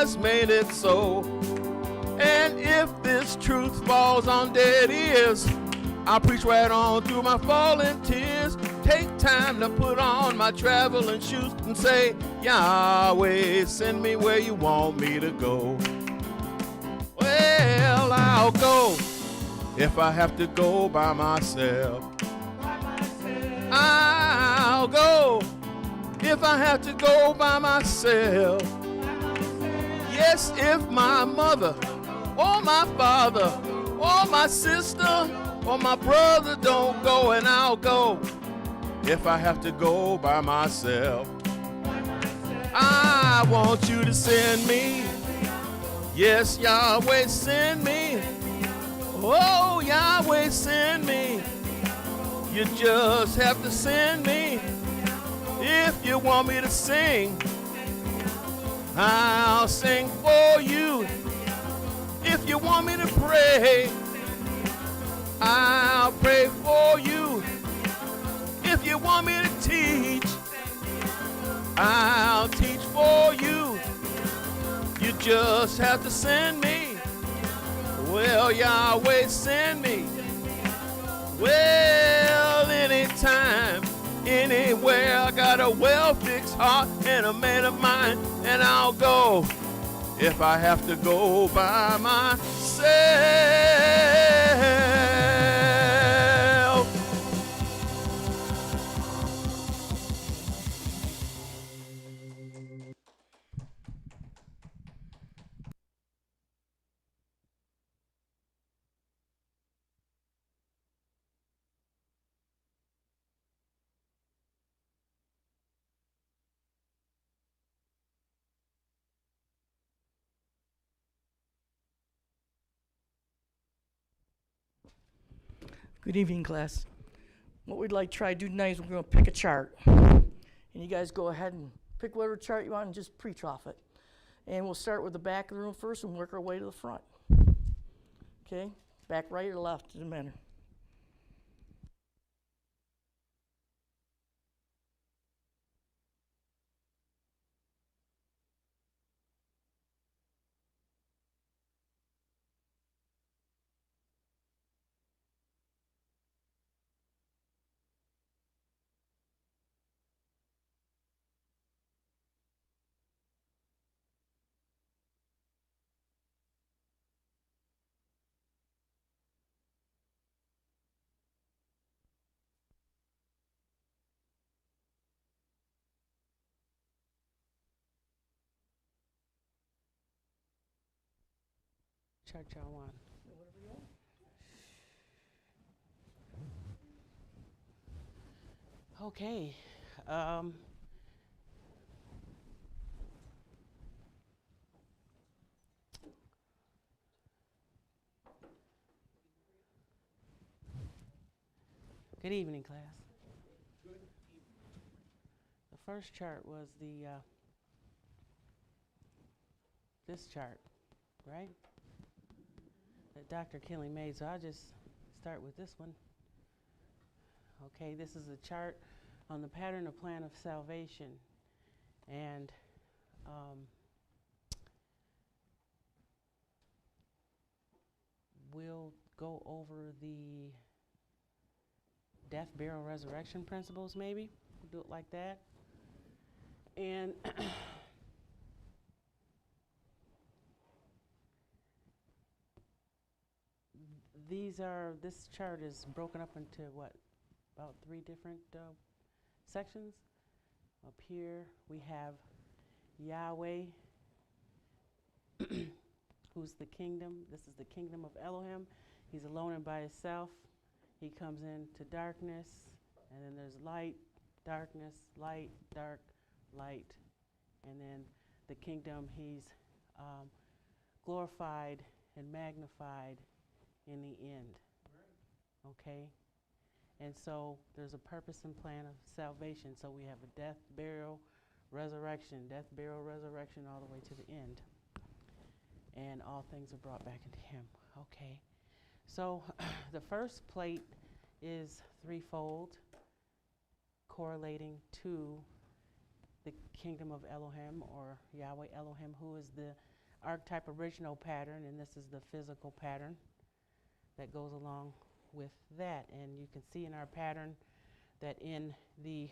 has made it so. And if this truth falls on dead ears, I'll preach right on through my falling tears. Take time to put on my traveling shoes and say, Yahweh, send me where you want me to go. Well, I'll go if I have to go by myself. I'll go if I have to go by myself. Yes, if my mother or my father or my sister or my brother don't go, and I'll go if I have to go by myself. I want you to send me. Yes, Yahweh, send me. Oh, Yahweh, send me. You just have to send me. If you want me to sing, I'll sing for you. If you want me to pray, I'll pray for you. If you want me to teach, I'll teach for you. You just have to send me. Well, Yahweh, send me. Well, anytime, anywhere. I got a well-fixed heart and a man of mine, and I'll go if I have to go by myself. Good evening, class. What we'd like to try to do tonight is we're going to pick a chart. And you guys go ahead and pick whatever chart you want and just preach off it. And we'll start with the back of the room first and work our way to the front. Okay? Back right or left, doesn't matter. Chart y'all want. Okay. Good evening, class. The first chart was this chart, right? That Dr. Kinley made, so I'll just start with this one. Okay, this is a chart on the pattern of plan of salvation, and we'll go over the death, burial, resurrection principles, maybe. We'll do it like that. And this chart is broken up into about 3 different sections. Up here we have Yahweh, who's the kingdom. This is the kingdom of Elohim. He's alone and by himself. He comes into darkness, and then there's light, darkness, light, dark, light. And then the kingdom, he's glorified and magnified in the end. Okay? And so there's a purpose and plan of salvation. So we have a death, burial, resurrection, death, burial, resurrection, all the way to the end. And all things are brought back into him. Okay. So the first plate is threefold, correlating to the kingdom of Elohim, or Yahweh Elohim, who is the archetype original pattern, and this is the physical pattern that goes along with that. And you can see in our pattern that in the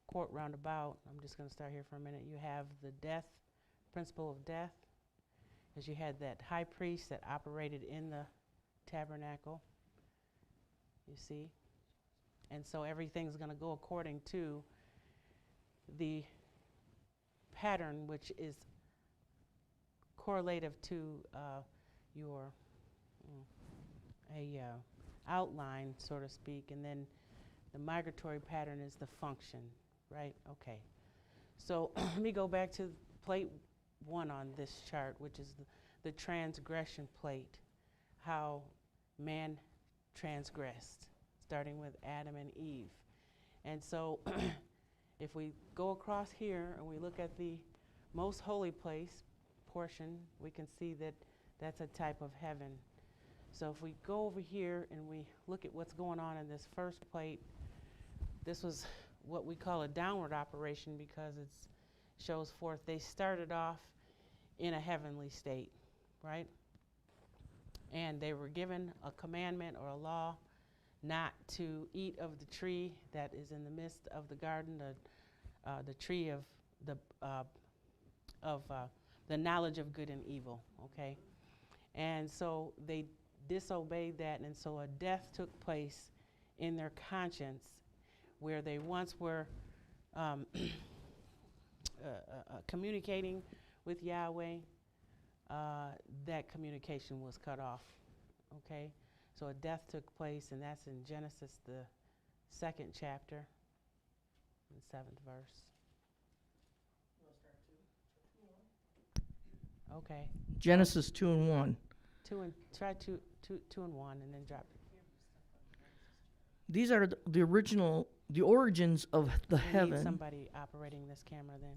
court roundabout, I'm just going to start here for a minute, you have the death, principle of death, as you had that high priest that operated in the tabernacle, you see. And so everything's going to go according to the pattern, which is correlative to your outline, so to speak, and then the migratory pattern is the function, right? Okay. So let me go back to plate 1 on this chart, which is the transgression plate, how man transgressed, starting with Adam and Eve. And so if we go across here and we look at the most holy place portion, we can see that that's a type of heaven. So if we go over here and we look at what's going on in this first plate, this was what we call a downward operation because it shows forth they started off in a heavenly state, right? And they were given a commandment or a law not to eat of the tree that is in the midst of the garden, the tree of the knowledge of good and evil, okay? And so they disobeyed that, and so a death took place in their conscience where they once were communicating with Yahweh. That communication was cut off, okay? So a death took place, and that's in Genesis, the 2nd chapter, and 7th verse. Okay. Genesis 2 and 1. Try two and 1, and then drop it. These are the origins of the We heaven. need somebody operating this camera then.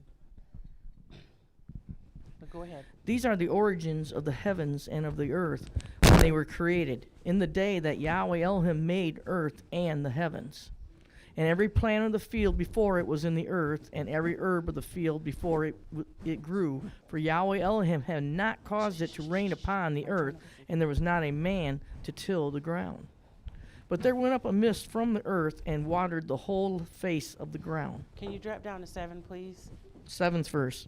But go ahead. These are the origins of the heavens and of the earth when they were created, in the day that Yahweh Elohim made earth and the heavens. And every plant of the field before it was in the earth, and every herb of the field before it grew. For Yahweh Elohim had not caused it to rain upon the earth, and there was not a man to till the ground. But there went up a mist from the earth and watered the whole face of the ground. Can you drop down to 7, please? 7th verse.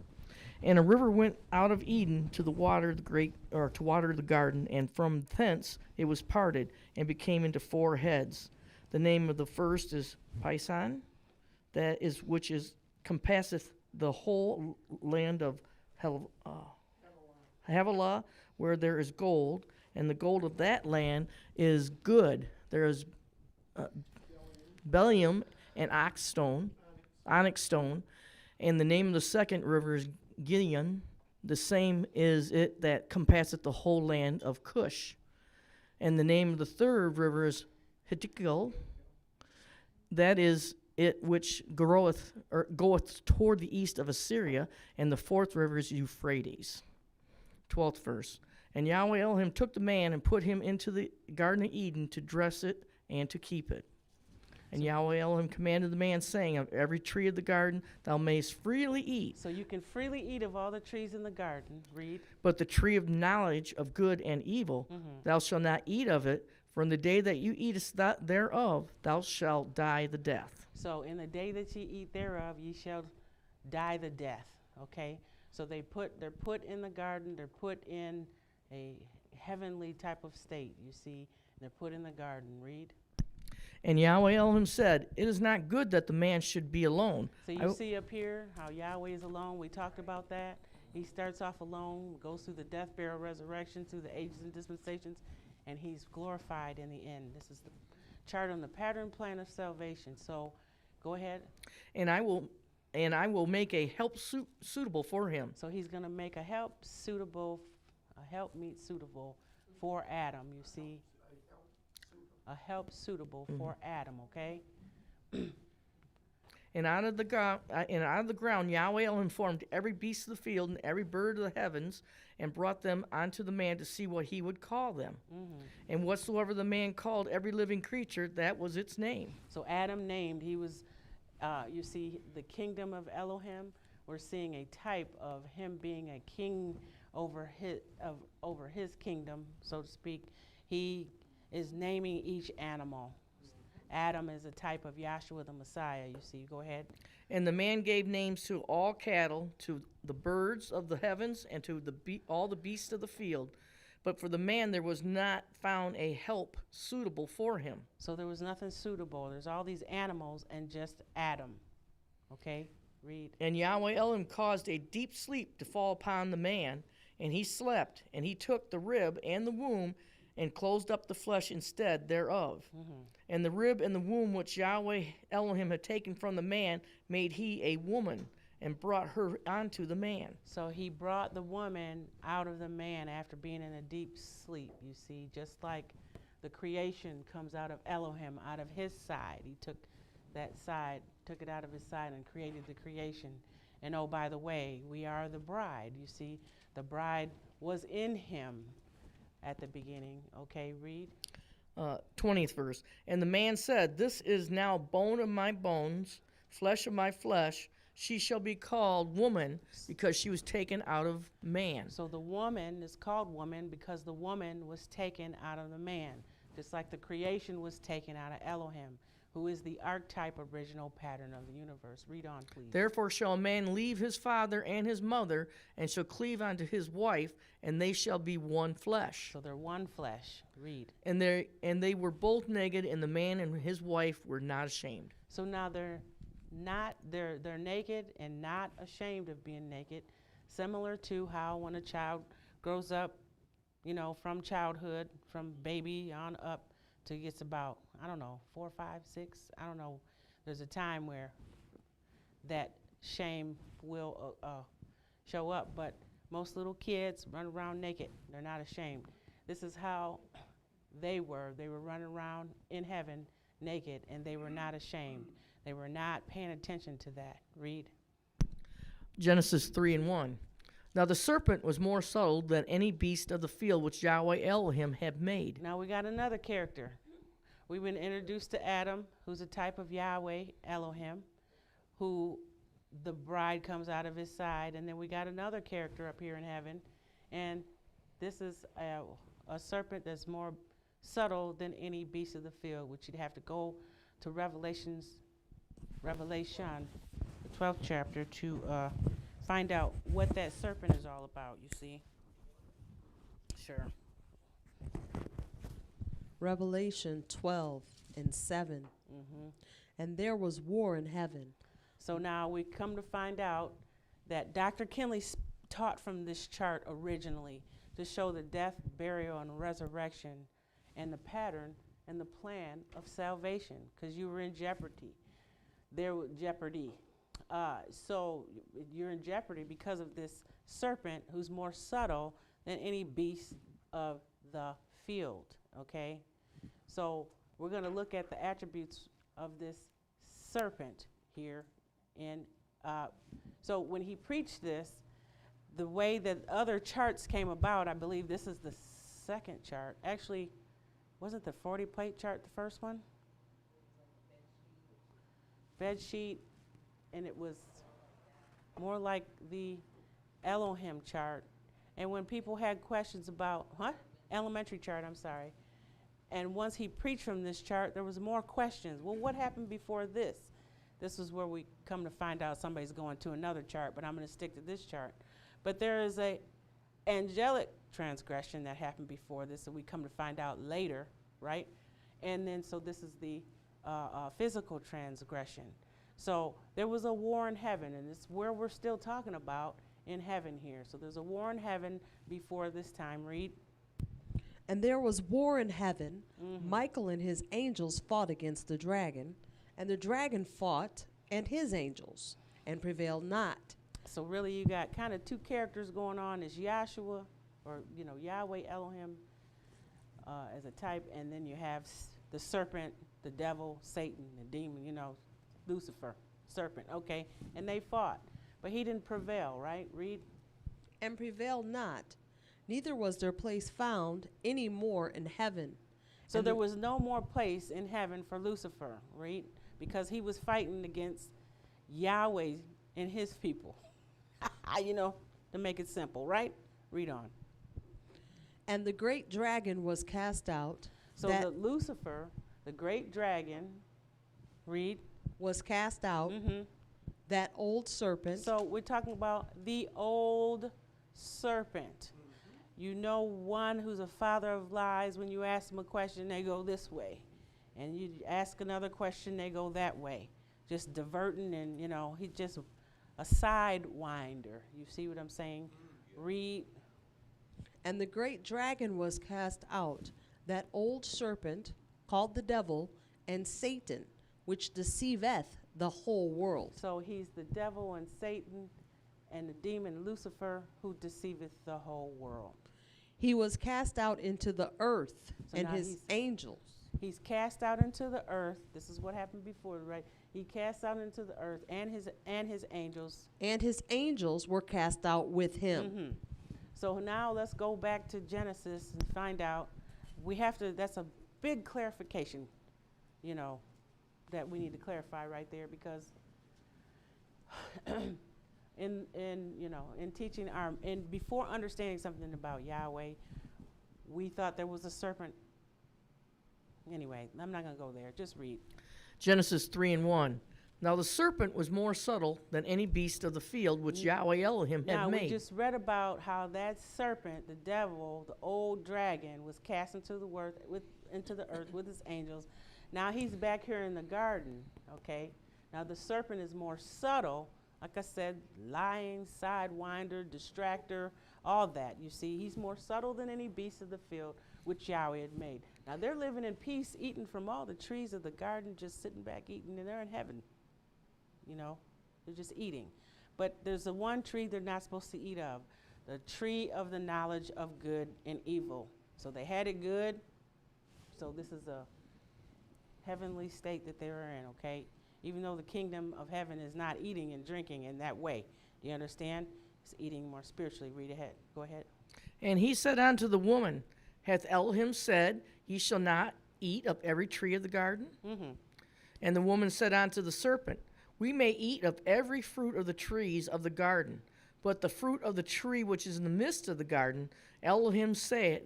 And a river went out of Eden to water the garden, and from thence it was parted and became into 4 heads. The name of the first is Pison, which compasseth the whole land of Havilah, where there is gold, and the gold of that land is good. There is bdellium and onyx stone, and the name of the second river is Gideon. The same is it that compasseth the whole land of Cush. And the name of the third river is Hiddekel. That is it which goeth toward the east of Assyria, and the fourth river is Euphrates. 12th verse. And Yahweh Elohim took the man and put him into the Garden of Eden to dress it and to keep it. And Yahweh Elohim commanded the man, saying, of every tree of the garden thou mayest freely eat. So you can freely eat of all the trees in the garden. Read. But the tree of knowledge of good and evil, thou shalt not eat of it, for in the day that you eatest thereof, thou shalt die the death. So in the day that ye eat thereof, ye shall die the death. Okay? So they're put in the garden, they're put in a heavenly type of state, you see. They're put in the garden. Read. And Yahweh Elohim said, it is not good that the man should be alone. So you see up here how Yahweh is alone. We talked about that. He starts off alone, goes through the death, burial, resurrection, through the ages and dispensations, and he's glorified in the end. This is the chart on the pattern plan of salvation. So go ahead. And I will make a help suitable for him. So he's going to make a help meet suitable for Adam, you see. A help suitable for Adam, okay? And out of the ground, Yahweh Elohim formed every beast of the field and every bird of the heavens, and brought them unto the man to see what he would call them. And whatsoever the man called every living creature, that was its name. So Adam named. He was You see the kingdom of Elohim. We're seeing a type of him being a king over his kingdom, so to speak. He is naming each animal. Adam is a type of Yahshua the Messiah. You see, go ahead. And the man gave names to all cattle, to the birds of the heavens, and to all the beasts of the field. But for the man there was not found a help suitable for him. So there was nothing suitable. There's all these animals and just Adam. Okay, read. And Yahweh Elohim caused a deep sleep to fall upon the man, and he slept, and he took the rib and the womb, and closed up the flesh instead thereof. And the rib and the womb which Yahweh Elohim had taken from the man made he a woman, and brought her unto the man. So he brought the woman out of the man after being in a deep sleep, you see, just like the creation comes out of Elohim, out of his side. He took that side, took it out of his side and created the creation. And oh, by the way, we are the bride. You see, the bride was in him at the beginning. Okay, read. 20th verse. And the man said, This is now bone of my bones, flesh of my flesh. She shall be called woman, because she was taken out of man. So the woman is called woman because the woman was taken out of the man, just like the creation was taken out of Elohim, who is the archetype original pattern of the universe. Read on, please. Therefore shall a man leave his father and his mother, and shall cleave unto his wife, and they shall be one flesh. So they're one flesh. Read. And they were both naked, and the man and his wife were not ashamed. So now they're naked and not ashamed of being naked, similar to how when a child grows up, you know, from childhood, from baby on up to gets about, I don't know, 4, 5, 6, I don't know. There's a time where that shame will show up, but most little kids run around naked. They're not ashamed. This is how they were. They were running around in heaven naked, and they were not ashamed. They were not paying attention to that. Read. Genesis 3:1. Now the serpent was more subtle than any beast of the field which Yahweh Elohim had made. Now we got another character. We've been introduced to Adam, who's a type of Yahweh Elohim, who the bride comes out of his side. And then we got another character up here in heaven. And this is a serpent that's more subtle than any beast of the field, which you'd have to go to Revelation, the 12th chapter, to find out what that serpent is all about, you see. Sure. Revelation 12:7. And there was war in heaven. So now we come to find out that Dr. Kinley taught from this chart originally to show the death, burial, and resurrection and the pattern and the plan of salvation, because you were in jeopardy. There was jeopardy. So you're in jeopardy because of this serpent who's more subtle than any beast of the field, okay? So we're going to look at the attributes of this serpent here. So when he preached this, the way that other charts came about, I believe this is the second chart. Actually, wasn't the 40 plate chart the first one? Bed sheet, and it was more like the Elohim chart. And when people had questions about, elementary chart, I'm sorry. And once he preached from this chart, there was more questions. Well, what happened before this? This is where we come to find out somebody's going to another chart, but I'm going to stick to this chart. But there is a angelic transgression that happened before this, so we come to find out later, right? And then, so this is the physical transgression. So there was a war in heaven, and it's where we're still talking about in heaven here. So there's a war in heaven before this time. Read. And there was war in heaven. Michael and his angels fought against the dragon, and the dragon fought and his angels, and prevailed not. So really you got kind of two characters going on. Is Yahshua, or Yahweh Elohim as a type, and then you have the serpent, the devil, Satan, the demon, Lucifer, serpent, okay? And they fought, but he didn't prevail, right? Read. And prevailed not, neither was their place found any more in heaven. So there was no more place in heaven for Lucifer, right? because he was fighting against Yahweh and his people. You know, to make it simple, right? Read on. And the great dragon was cast out. So that the Lucifer, the great dragon, read. was cast out, that old serpent. So we're talking about the old serpent. You know, one who's a father of lies, when you ask them a question, they go this way. And you ask another question, they go that way. Just diverting, and, you know, he's just a sidewinder. You see what I'm saying? Read. And the great dragon was cast out, that old serpent called the devil and Satan, which deceiveth the whole world. So he's the devil and Satan and the demon Lucifer who deceiveth the whole world. He was cast out into the earth, So and now his angels. He's cast out into the earth. This is what happened before, right? He cast out into the earth, and his angels. And his angels were cast out with him. Mm-hmm. So now let's go back to Genesis and find out. We have to. That's a big clarification, you know, that we need to clarify right there, because in teaching and before understanding something about Yahweh, we thought there was a serpent. Anyway, I'm not going to go there. Just read. Genesis 3:1. Now the serpent was more subtle than any beast of the field which Yahweh Elohim had Now, we made. just read about how that serpent, the devil, the old dragon, was cast into the earth with his angels. Now he's back here in the garden, okay? Now the serpent is more subtle, like I said, lying, sidewinder, distractor, all that. You see, he's more subtle than any beast of the field which Yahweh had made. Now they're living in peace, eating from all the trees of the garden, just sitting back eating, and they're in heaven. You know, they're just eating. But there's the one tree they're not supposed to eat of, the tree of the knowledge of good and evil. So they had it good. So this is a heavenly state that they were in, okay? Even though the kingdom of heaven is not eating and drinking in that way. Do you understand? It's eating more spiritually. Read ahead. Go ahead. And he said unto the woman, hath Elohim said, ye shall not eat of every tree of the garden? Mm-hmm. And the woman said unto the serpent, we may eat of every fruit of the trees of the garden, but the fruit of the tree which is in the midst of the garden, Elohim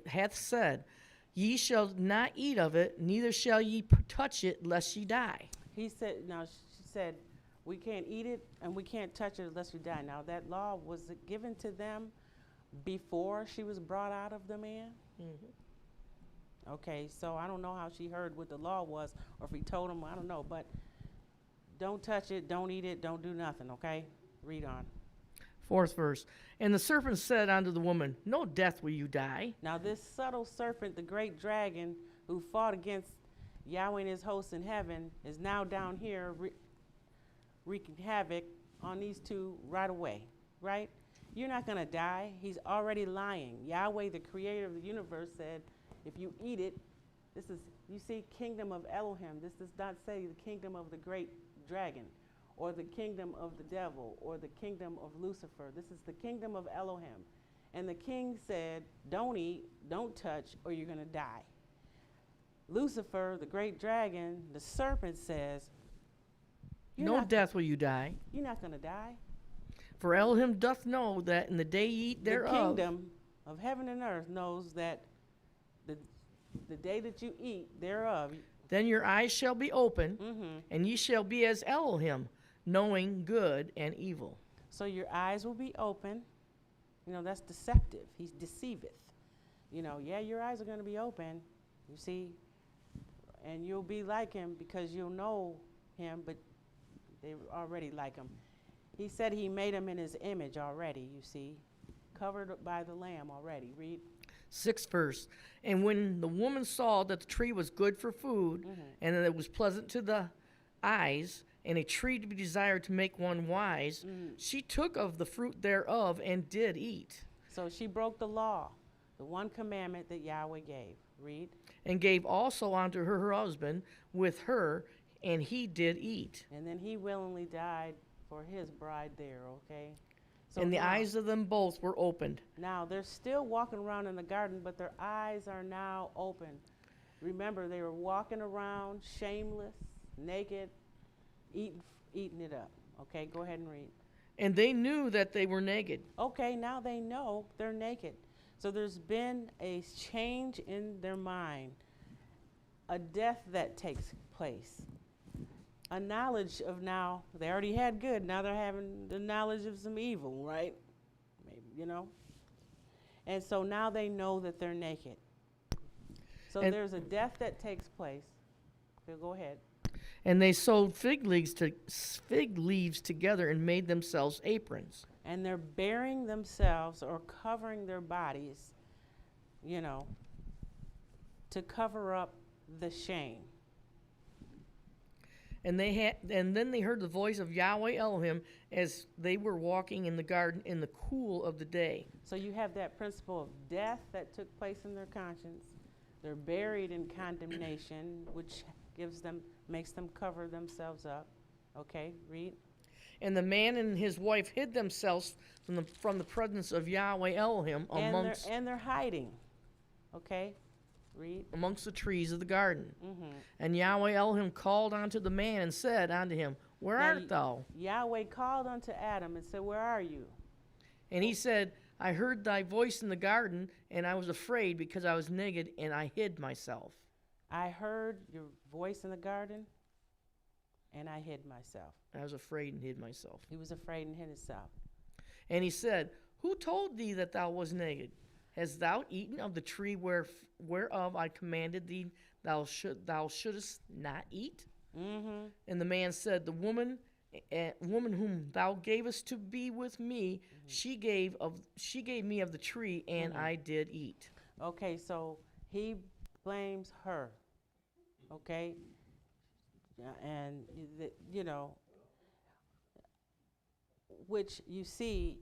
hath said, ye shall not eat of it, neither shall ye touch it, lest ye die. He said, now she said, we can't eat it and we can't touch it unless we die. Now that law, was it given to them before she was brought out of the man? Mm-hmm. Okay, so I don't know how she heard what the law was, or if he told them, I don't know, but don't touch it, don't eat it, don't do nothing, okay? Read on. 4th verse. And the serpent said unto the woman, no death will you die. Now this subtle serpent, the great dragon, who fought against Yahweh and his hosts in heaven, is now down here wreaking havoc on these two right away, right? You're not going to die. He's already lying. Yahweh, the creator of the universe, said, if you eat it, this is, you see, kingdom of Elohim. This does not say the kingdom of the great dragon, or the kingdom of the devil, or the kingdom of Lucifer. This is the kingdom of Elohim. And the king said, don't eat, don't touch, or you're going to die. Lucifer, the great dragon, the serpent says, No death will you die. You're not going to die. For Elohim doth know that in the day ye eat thereof. The kingdom of heaven and earth knows that the day that you eat thereof. Then your eyes shall be open, and ye shall be as Elohim, knowing good and evil. So your eyes will be open. You know, that's deceptive. He deceiveth. You know, yeah, your eyes are going to be open, you see, and you'll be like him because you'll know him, but they already like him. He said he made him in his image already, you see, covered by the Lamb already. Read. 6th verse. And when the woman saw that the tree was good for food, and that it was pleasant to the eyes, and a tree to be desired to make one wise, she took of the fruit thereof and did eat. So she broke the law, the one commandment that Yahweh gave. Read. And gave also unto her husband with her, and he did eat. And then he willingly died for his bride there, okay? So and the now, eyes of them both were opened. Now, they're still walking around in the garden, but their eyes are now open. Remember, they were walking around shameless, naked, eating it up. Okay, go ahead and read. And they knew that they were naked. Okay, now they know they're naked. So there's been a change in their mind, a death that takes place, a knowledge of now, they already had good, now they're having the knowledge of some evil, right? Maybe, And so now they know that they're naked. So And- there's a death that takes place. Okay, go ahead. And they sewed fig leaves together and made themselves aprons. And they're burying themselves or covering their bodies, to cover up the shame. And then they heard the voice of Yahweh Elohim as they were walking in the garden in the cool of the day. So you have that principle of death that took place in their conscience. They're buried in condemnation, which makes them cover themselves up. Okay, read. And the man and his wife hid themselves from the presence of Yahweh Elohim And they're hiding. Okay, read. amongst the trees of the garden. Mm-hmm. And Yahweh Elohim called unto the man and said unto him, Where Now, art thou? Yahweh called unto Adam and said, Where are you? And he said, I heard thy voice in the garden, and I was afraid because I was naked, and I hid myself. I heard your voice in the garden, and I hid myself. I was afraid and hid myself. He was afraid and hid himself. And he said, Who told thee that thou was naked? Hast thou eaten of the tree whereof I commanded thee thou shouldest not eat? Mm-hmm. And the man said, The woman whom thou gavest to be with me, she gave me of the tree, and I did eat. Okay, so he blames her. Okay? And, which you see,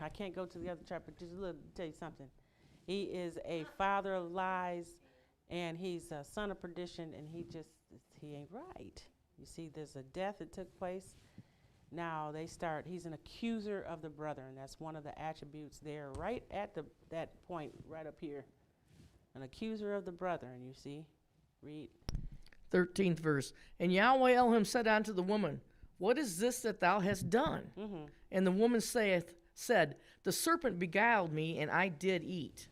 I can't go to the other chapter, but just tell you something. He is a father of lies, and he's a son of perdition, and he ain't right. You see, there's a death that took place. Now he's an accuser of the brother, and that's one of the attributes there, right at that point, right up here. An accuser of the brother, and you see, read. 13th verse. And Yahweh Elohim said unto the woman, What is this that thou hast done? Mm-hmm. And the woman said, The serpent beguiled me, and I did eat.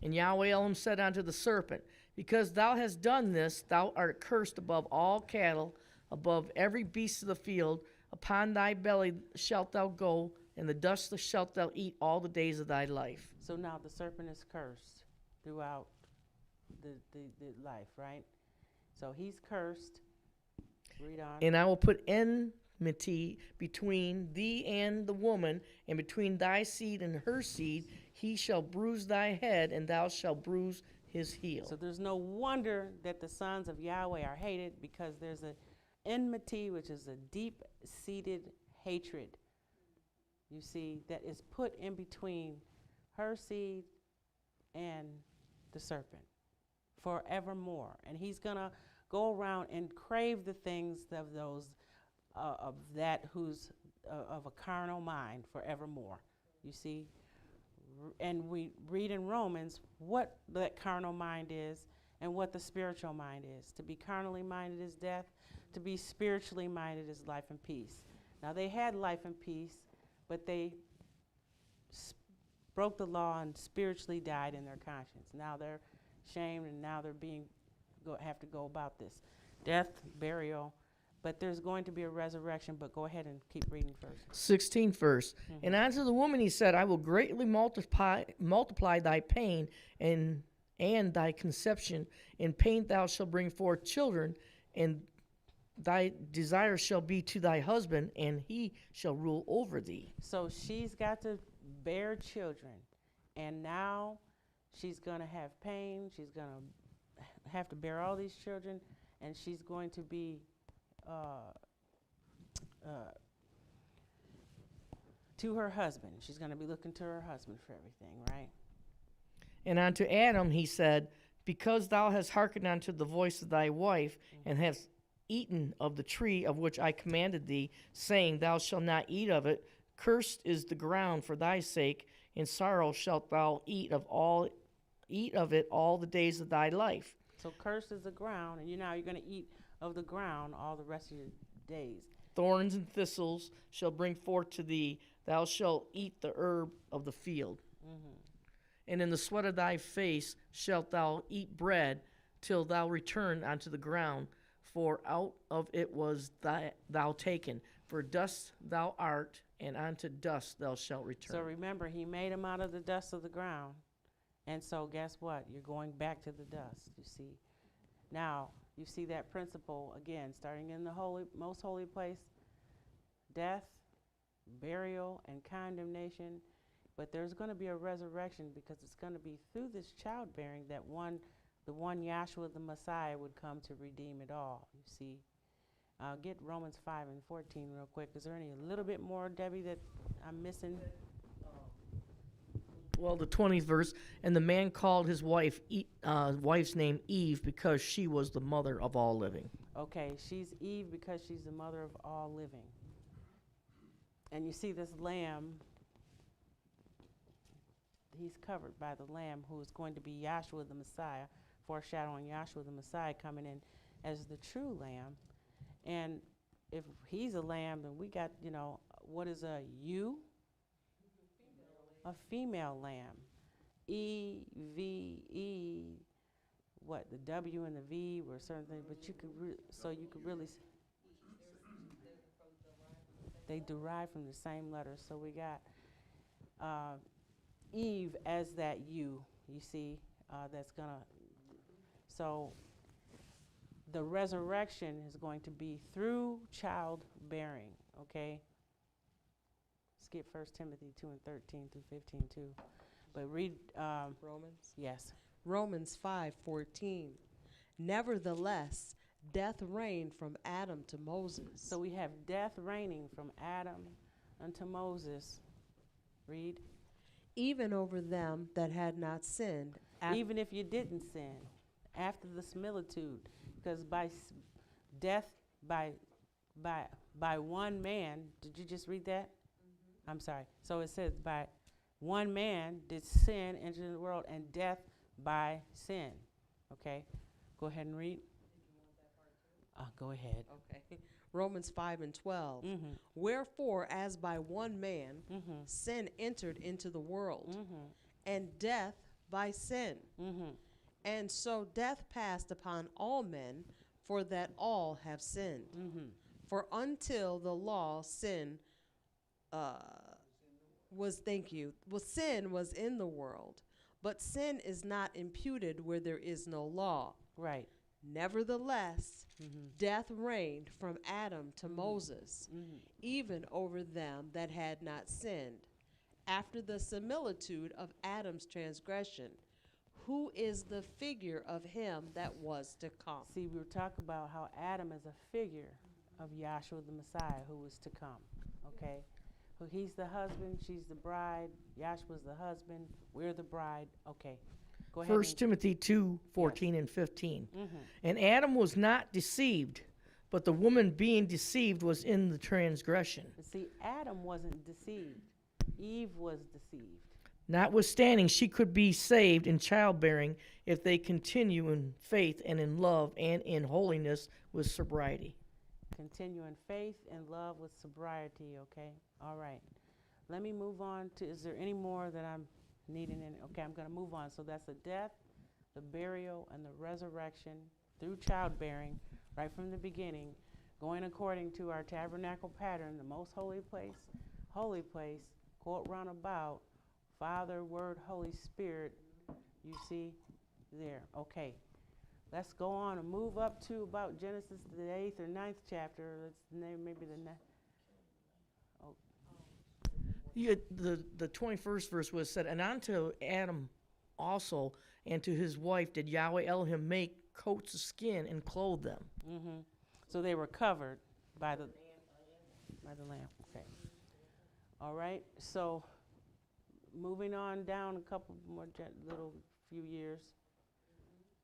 And Yahweh Elohim said unto the serpent, Because thou hast done this, thou art cursed above all cattle, above every beast of the field. Upon thy belly shalt thou go, and the dust shalt thou eat all the days of thy life. So now the serpent is cursed throughout the life, right? So he's cursed. Read on. And I will put enmity between thee and the woman, and between thy seed and her seed. He shall bruise thy head, and thou shalt bruise his heel. So there's no wonder that the sons of Yahweh are hated, because there's an enmity, which is a deep-seated hatred, you see, that is put in between her seed and the serpent forevermore. And he's going to go around and crave the things of those of that who's of a carnal mind forevermore, you see. And we read in Romans what that carnal mind is and what the spiritual mind is. To be carnally minded is death. To be spiritually minded is life and peace. Now, they had life and peace, but they broke the law and spiritually died in their conscience. Now they're shamed, and now they're have to go about this. Death, burial, but there's going to be a resurrection, but go ahead and keep reading first. 16th verse. And unto the woman he said, I will greatly multiply thy pain and thy conception. In pain thou shalt bring forth children, and thy desire shall be to thy husband, and he shall rule over thee. So she's got to bear children, and now she's going to have pain. She's going to have to bear all these children, and she's going to be to her husband. She's going to be looking to her husband for everything, right? And unto Adam he said, Because thou hast hearkened unto the voice of thy wife, and hast eaten of the tree of which I commanded thee, saying, Thou shalt not eat of it, cursed is the ground for thy sake, in sorrow shalt thou eat of it all the days of thy life. So cursed is the ground, and you're going to eat of the ground all the rest of your days. Thorns and thistles shall bring forth to thee. Thou shalt eat the herb of the field. And in the sweat of thy face shalt thou eat bread till thou return unto the ground, for out of it was thou taken. For dust thou art, and unto dust thou shalt return. So remember, he made him out of the dust of the ground. And so guess what? You're going back to the dust, you see. Now, you see that principle again, starting in the most holy place, death, burial, and condemnation. But there's going to be a resurrection, because it's going to be through this childbearing that the one Yahshua the Messiah would come to redeem it all, you see. Get Romans 5:14 real quick. Is there a little bit more, Debbie, that I'm missing? Well, the 20th verse, and the man called his wife's name Eve, because she was the mother of all living. Okay, she's Eve because she's the mother of all living. And you see this lamb, he's covered by the lamb, who is going to be Yahshua the Messiah, foreshadowing Yahshua the Messiah coming in as the true lamb. And if he's a lamb, then we got, what is a ewe? A female lamb. E-V-E, what, the W and the V were certain things, but you could really, they derive from the same letters. So we got Eve as that you see, that's gonna, so the resurrection is going to be through childbearing, okay? Skip 1 Timothy 2:13 through 15 too. But read, Romans? yes. Romans 5:14. Nevertheless, death reigned from Adam to Moses. So we have death reigning from Adam unto Moses. Read. Even over them that had not sinned. Even if you didn't sin, after the similitude, because by death by one man, did you just read that? I'm sorry. So it says, by one man did sin enter the world, and death by sin. Okay, go ahead and read. Go ahead. Okay. Romans 5:12. Wherefore, as by one man sin entered into the world, and death by sin. And so death passed upon all men, for that all have sinned. For until the law, sin sin was in the world, but sin is not imputed where there is no law. Right. Nevertheless, death reigned from Adam to Moses, even over them that had not sinned, after the similitude of Adam's transgression, who is the figure of him that was to come. See, we were talking about how Adam is a figure of Yahshua the Messiah, who is to come, okay? So he's the husband, she's the bride, Yahshua's the husband, we're the bride, okay. Go ahead. 1 Timothy 2:14 and 15. And Adam was not deceived, but the woman being deceived was in the transgression. But see, Adam wasn't deceived. Eve was deceived. Notwithstanding, she could be saved in childbearing if they continue in faith and in love and in holiness with sobriety. Continue in faith and love with sobriety, okay? All right. Let me move on to, is there any more that I'm needing? Okay, I'm going to move on. So that's the death, the burial, and the resurrection through childbearing, right from the beginning, going according to our tabernacle pattern, the most holy place, quote round about, Father, Word, Holy Spirit, you see there. Okay, let's go on and move up to about Genesis, the 8th or 9th chapter. Let's name maybe the next. The 21st verse was said, and unto Adam also and to his wife did Yahweh Elohim make coats of skin and clothe them. So they were covered by the lamb. Okay. All right. So moving on down a couple more little few years,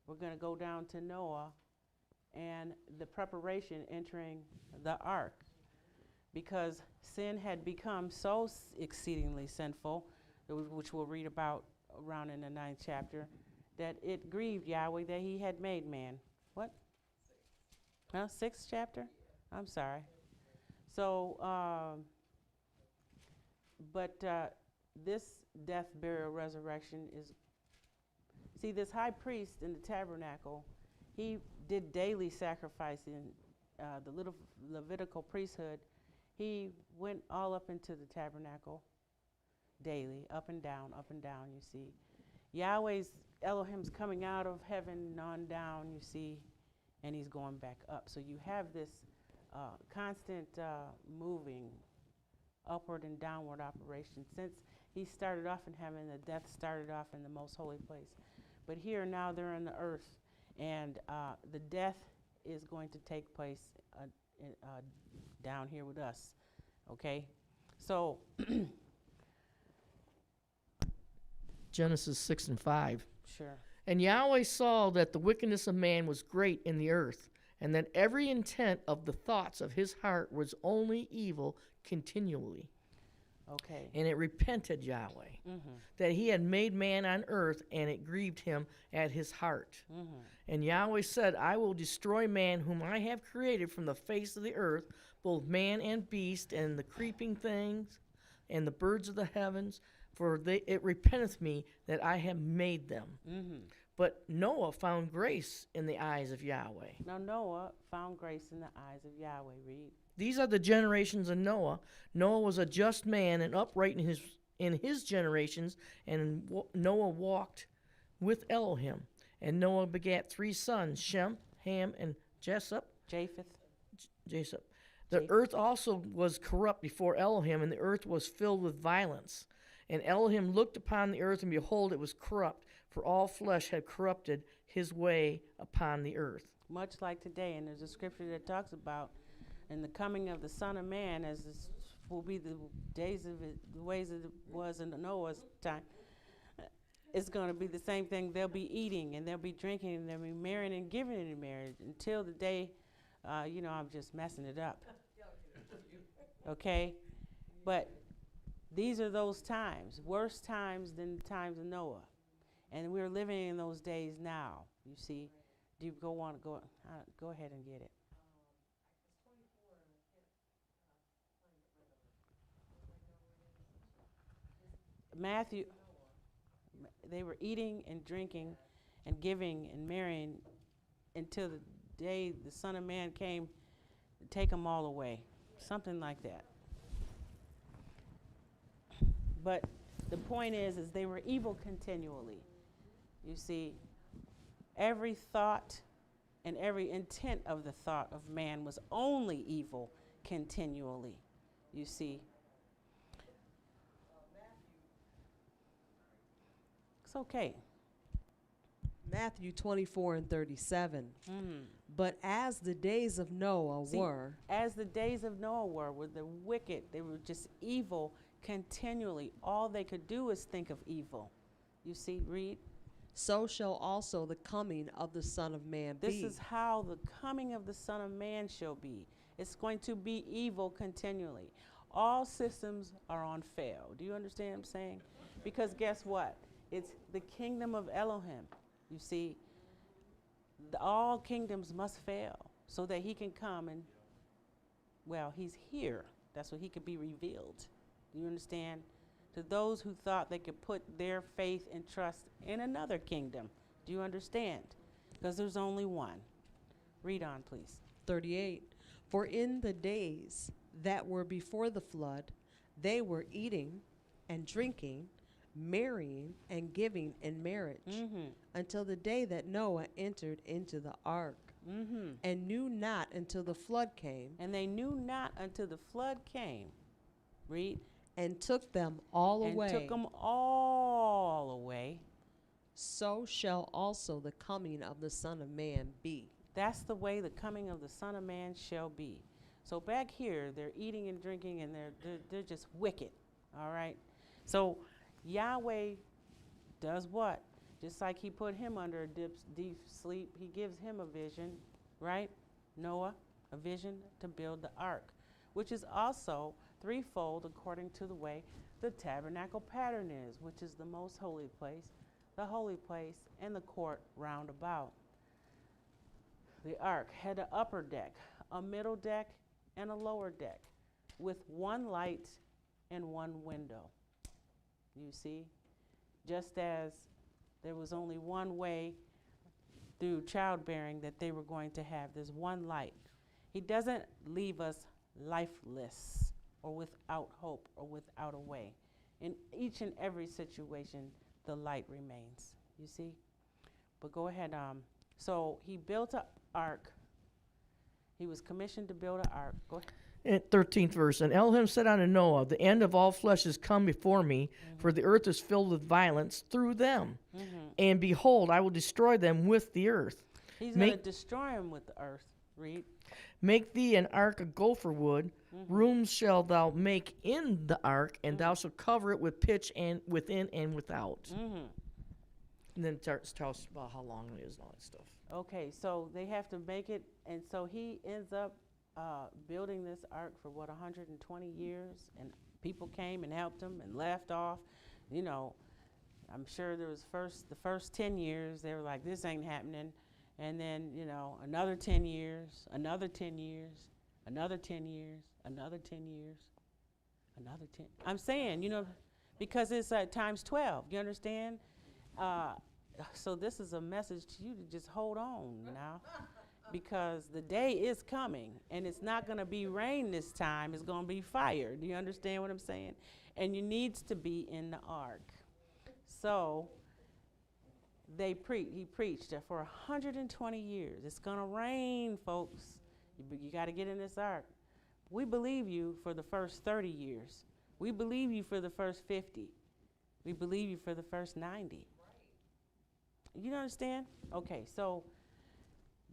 we're going to go down to Noah and the preparation entering the ark, because sin had become so exceedingly sinful, which we'll read about around in the 9th chapter, that it grieved Yahweh that he had made man. What? 6th chapter? I'm sorry. So, but this death, burial, resurrection is, see, this high priest in the tabernacle, he did daily sacrifice in the little Levitical priesthood. He went all up into the tabernacle daily, up and down, you see. Yahweh's, Elohim's coming out of heaven on down, you see, and he's going back up. So you have this constant moving upward and downward operation. Since he started off in heaven, the death started off in the most holy place. But here now they're on the earth, and the death is going to take place down here with us, okay? So Genesis 6 and 5. sure. And Yahweh saw that the wickedness of man was great in the earth, and that every intent of the thoughts of his heart was only evil continually. Okay. And it repented Yahweh that he had made man on earth, and it grieved him at his heart. And Yahweh said, I will destroy man whom I have created from the face of the earth, both man and beast, and the creeping things, and the birds of the heavens, for it repenteth me that I have made them. But Noah found grace in the eyes of Yahweh. Now Noah found grace in the eyes of Yahweh. Read. These are the generations of Noah. Noah was a just man and upright in his generations, and Noah walked with Elohim. And Noah begat 3 sons, Shem, Ham, and Japheth. The earth also was corrupt before Elohim, and the earth was filled with violence. And Elohim looked upon the earth, and behold, it was corrupt, for all flesh had corrupted his way upon the earth. Much like today, and there's a scripture that talks about in the coming of the Son of Man, as this will be the days of it, the ways it was in Noah's time. It's going to be the same thing. They'll be eating, and they'll be drinking, and they'll be marrying and giving in marriage until the day, I'm just messing it up. Okay? But these are those times, worse times than the times of Noah. And we're living in those days now, you see. Do you go ahead and get it. Matthew, they were eating and drinking and giving and marrying until the day the Son of Man came to take them all away. Something like that. But the point is they were evil continually. You see, every thought and every intent of the thought of man was only evil continually. You see. It's okay. Matthew 24 and 37. But as the days of Noah were. As the days of Noah were the wicked. They were just evil continually. All they could do is think of evil. You see, read. So shall also the coming of the Son of Man be. This is how the coming of the Son of Man shall be. It's going to be evil continually. All systems are on fail. Do you understand what I'm saying? Because guess what? It's the kingdom of Elohim. You see, all kingdoms must fail so that he can come and, well, he's here. That's what he could be revealed. Do you understand? To those who thought they could put their faith and trust in another kingdom. Do you understand? Because there's only one. Read on, please. 38. For in the days that were before the flood, they were eating and drinking, marrying and giving in marriage, until the day that Noah entered into the ark, and knew not until the flood came. And they knew not until the flood came. Read. And took them all away. And took them all away. So shall also the coming of the Son of Man be. That's the way the coming of the Son of Man shall be. So back here, they're eating and drinking, and they're just wicked. All right. So Yahweh does what? Just like he put him under a deep sleep, he gives him a vision, right? Noah, a vision to build the ark, which is also threefold according to the way the tabernacle pattern is, which is the most holy place, the holy place, and the court round about. The ark had an upper deck, a middle deck, and a lower deck with one light and one window. You see? Just as there was only one way through childbearing that they were going to have, there's one light. He doesn't leave us lifeless or without hope or without a way. In each and every situation, the light remains. You see? But go ahead. So he built an ark. He was commissioned to build an ark. Go ahead. And 13th verse, and Elohim said unto Noah, the end of all flesh is come before me, for the earth is filled with violence through them. And behold, I will destroy them with the earth. He's going to destroy them with the earth. Read. Make thee an ark of gopher wood. Rooms shalt thou make in the ark, and thou shalt cover it with pitch and within and without. And then it tells us about how long it is and all that stuff. Okay, so they have to make it, and so he ends up building this ark for 120 years, and people came and helped him and left off. You know, I'm sure there was the first 10 years they were like, this ain't happening, and then another 10 years, another 10 years, another 10 years, another 10 years, another 10. I'm saying, because it's times 12. You understand? So this is a message to you to just hold on now. Because the day is coming, and it's not going to be rain this time. It's going to be fire. Do you understand what I'm saying? And you needs to be in the ark. So he preached for 120 years. It's going to rain, folks. You got to get in this ark. We believe you for the first 30 years. We believe you for the first 50. We believe you for the first 90. You understand? Okay, so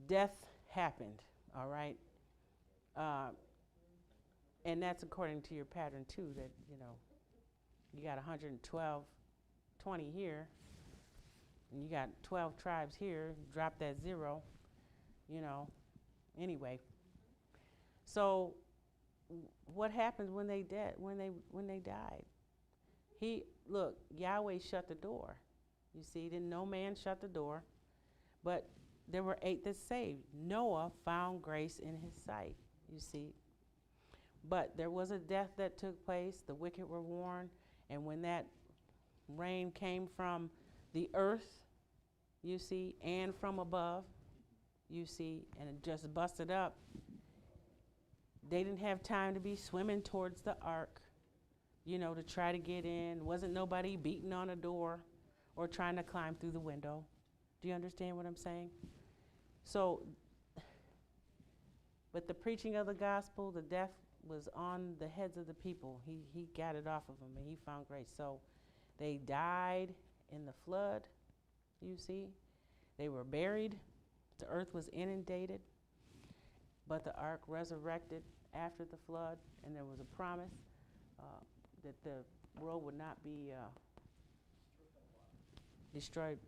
death happened, all right? And that's according to your pattern, too, that, you got 20 here, and you got 12 tribes here, drop that 0, anyway. So what happened when they died? Yahweh shut the door. You see, then no man shut the door, but there were 8 that saved. Noah found grace in his sight, you see. But there was a death that took place. The wicked were warned. And when that rain came from the earth, you see, and from above, you see, and it just busted up, they didn't have time to be swimming towards the ark, to try to get in. Wasn't nobody beating on a door or trying to climb through the window. Do you understand what I'm saying? So, but the preaching of the gospel, the death was on the heads of the people. He got it off of them, and he found grace. So they died in the flood, you see. They were buried. The earth was inundated. But the ark resurrected after the flood, and there was a promise that the world would not be destroyed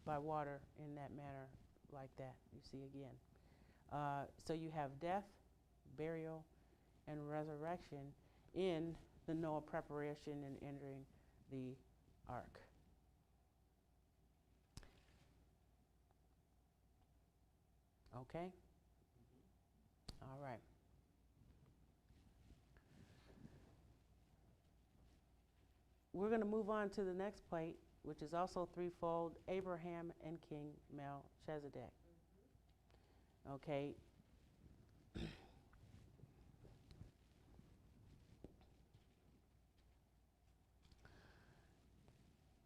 by water in that manner like that, you see again. So you have death, burial, and resurrection in the Noah preparation and entering the ark. Okay? All right. We're going to move on to the next plate, which is also threefold, Abraham and King Melchizedek. Okay.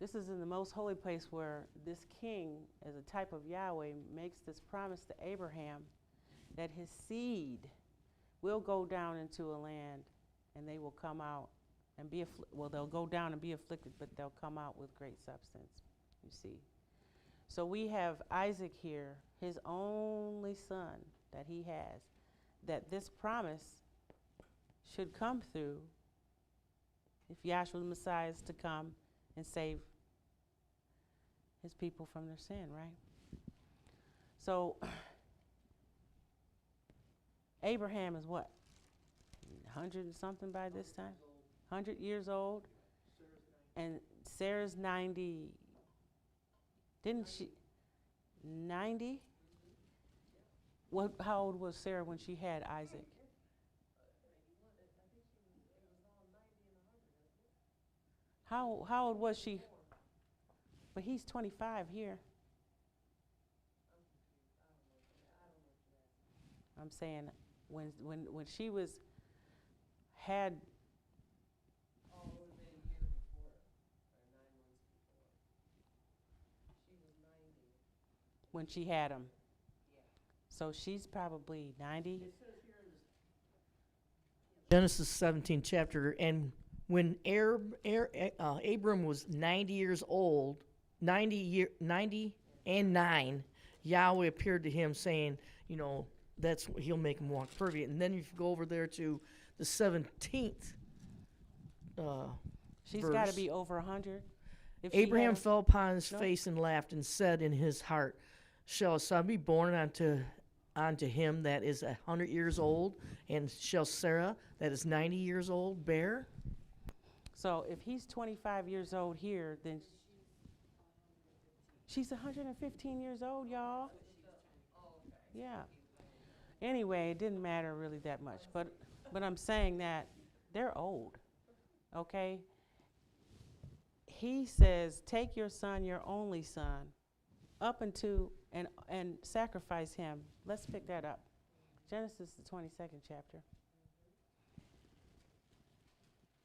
This is in the most holy place where this king, as a type of Yahweh, makes this promise to Abraham that his seed will go down into a land and they will come out and be they'll go down and be afflicted, but they'll come out with great substance, you see. So we have Isaac here, his only son that he has, that this promise should come through if Yahshua the Messiah is to come and save his people from their sin, right? So Abraham is what? 100 and something by this time? 100 years old. And Sarah's 90. Didn't she? 90? How old was Sarah when she had Isaac? How old was she? But he's 25 here. I'm saying when she was had. Oh, it would have been a year before, or 9 months before. She was 90. When she had him. Yeah. So she's probably 90. Genesis 17 chapter, and when Abram was 90 years old, 90 and 9, Yahweh appeared to him saying, that's what he'll make him walk perfect. And then if you go over there to the 17th She's verse, got to be over 100. Abraham fell upon his face and laughed and said in his heart, shall a son be born unto him that is 100 years old, and shall Sarah that is 90 years old bear? So if he's 25 years old here, then she's 115 years old, y'all. Yeah. Anyway, it didn't matter really that much, but I'm saying that they're old. Okay? He says, take your son, your only son, up into and sacrifice him. Let's pick that up. Genesis, the 22nd chapter.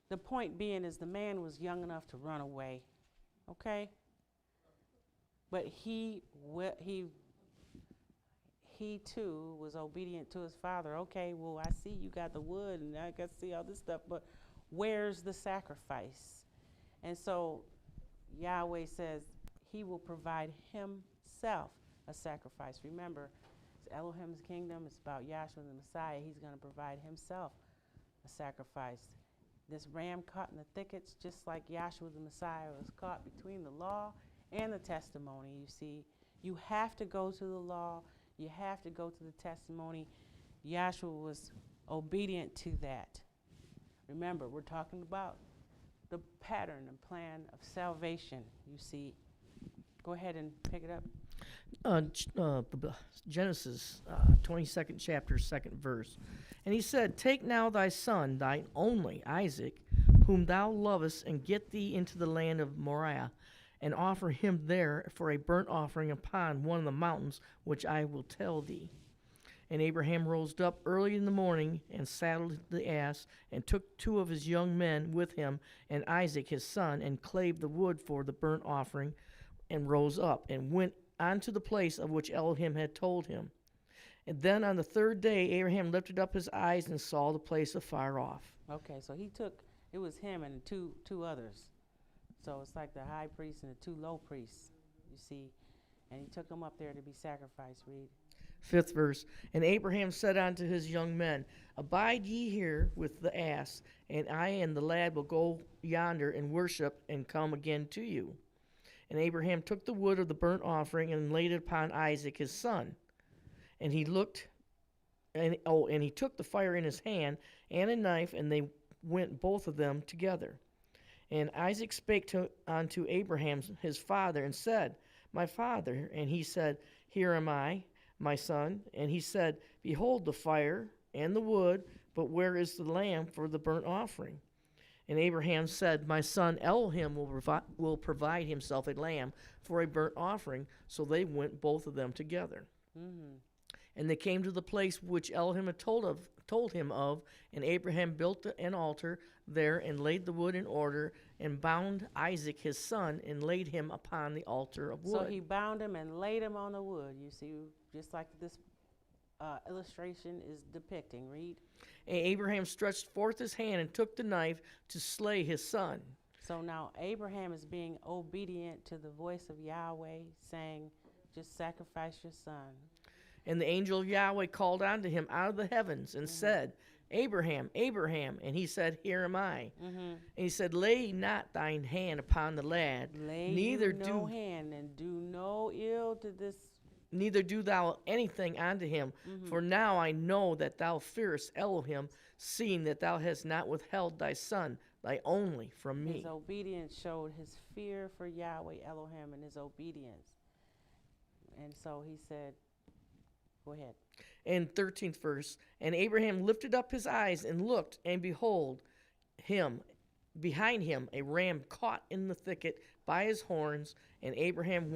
The point being is the man was young enough to run away. Okay? But he too was obedient to his father. Okay, well, I see you got the wood and I can see all this stuff, but where's the sacrifice? And so Yahweh says he will provide himself a sacrifice. Remember, it's Elohim's kingdom. It's about Yahshua the Messiah. He's going to provide himself a sacrifice. This ram caught in the thickets, just like Yahshua the Messiah was caught between the law and the testimony. You see, you have to go to the law. You have to go to the testimony. Yahshua was obedient to that. Remember, we're talking about the pattern and plan of salvation, you see. Go ahead and pick it up. Genesis 22nd chapter, 2nd verse. And he said, take now thy son, thine only, Isaac, whom thou lovest, and get thee into the land of Moriah, and offer him there for a burnt offering upon one of the mountains which I will tell thee. And Abraham rose up early in the morning, and saddled the ass, and took 2 of his young men with him, and Isaac his son, and clave the wood for the burnt offering, and rose up, and went unto the place of which Elohim had told him. And then on the 3rd day Abraham lifted up his eyes, and saw the place afar off. Okay, so it was him and two others. So it's like the high priest and the 2 low priests, you see. And he took them up there to be sacrificed. Read. 5th verse. And Abraham said unto his young men, abide ye here with the ass, and I and the lad will go yonder and worship, and come again to you. And Abraham took the wood of the burnt offering, and laid it upon Isaac his son. And he took the fire in his hand, and a knife, and they went both of them together. And Isaac spake unto Abraham his father, and said, my father. And he said, here am I, my son. And he said, behold the fire and the wood, but where is the lamb for the burnt offering? And Abraham said, my son Elohim will provide himself a lamb for a burnt offering. So they went both of them together. Mm-hmm. And they came to the place which Elohim had told him of, and Abraham built an altar there, and laid the wood in order, and bound Isaac his son, and laid him upon the altar of wood. So he bound him and laid him on the wood, you see, just like this illustration is depicting. Read. And Abraham stretched forth his hand, and took the knife to slay his son. So now Abraham is being obedient to the voice of Yahweh, saying, just sacrifice your son. And the angel of Yahweh called unto him out of the heavens, and said, Abraham, Abraham. And he said, here am I. And he said, lay not thine hand upon the lad, neither do hand, and do no ill to this. Neither do thou anything unto him. For now I know that thou fearest Elohim, seeing that thou hast not withheld thy son, thy only, from me. His obedience showed his fear for Yahweh Elohim, and his obedience. And so he said, go ahead. And 13th verse, and Abraham lifted up his eyes and looked, and behold, him, behind him a ram caught in the thicket by his horns, and Abraham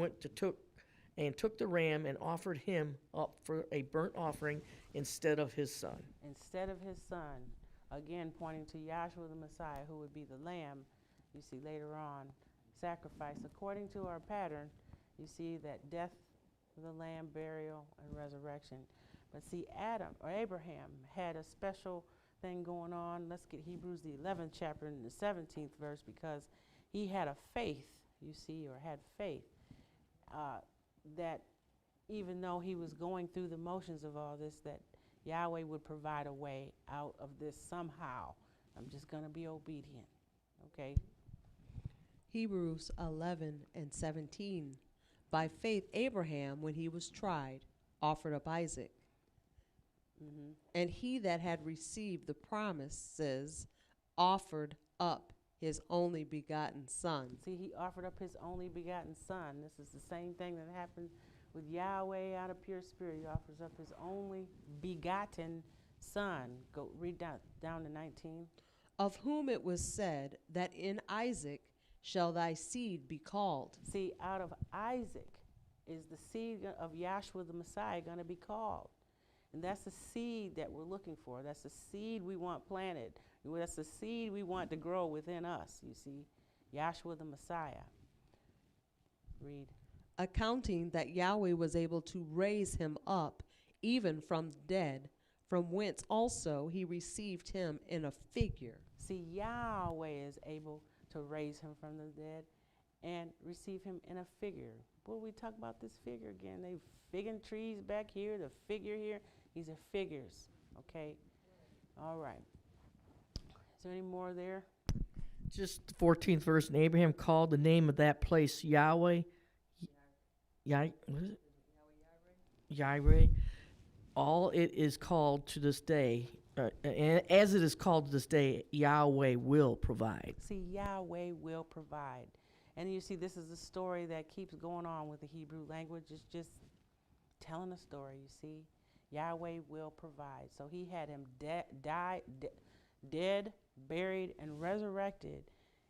took the ram and offered him up for a burnt offering instead of his son. Instead of his son, again pointing to Yahshua the Messiah, who would be the lamb, you see later on, sacrifice. According to our pattern, you see that death of the lamb, burial, and resurrection. But see, Abraham had a special thing going on. Let's get Hebrews the 11th chapter and the 17th verse, because he had a faith, you see, or had faith, that even though he was going through the motions of all this, that Yahweh would provide a way out of this somehow. I'm just going to be obedient. Okay? Hebrews 11 and 17. By faith, Abraham, when he was tried, offered up Isaac. Mm-hmm. And he that had received the promises offered up his only begotten son. See, he offered up his only begotten son. This is the same thing that happened with Yahweh out of pure spirit. He offers up his only begotten son. Go read down to 19. Of whom it was said that in Isaac shall thy seed be called. See, out of Isaac is the seed of Yahshua the Messiah going to be called. And that's the seed that we're looking for. That's the seed we want planted. That's the seed we want to grow within us, you see. Yahshua the Messiah. Read. Accounting that Yahweh was able to raise him up even from the dead, from whence also he received him in a figure. See, Yahweh is able to raise him from the dead and receive him in a figure. Well, we talk about this figure again. They figging trees back here, the figure here. These are figures, okay? All right. Is there any more there? Just the 14th verse, and Abraham called the name of that place Yahweh. What is it? Yahweh. All it is called to this day, and as it is called to this day, Yahweh will provide. See, Yahweh will provide. And you see, this is a story that keeps going on with the Hebrew language. It's just telling a story, you see. Yahweh will provide. So he had him dead, buried, and resurrected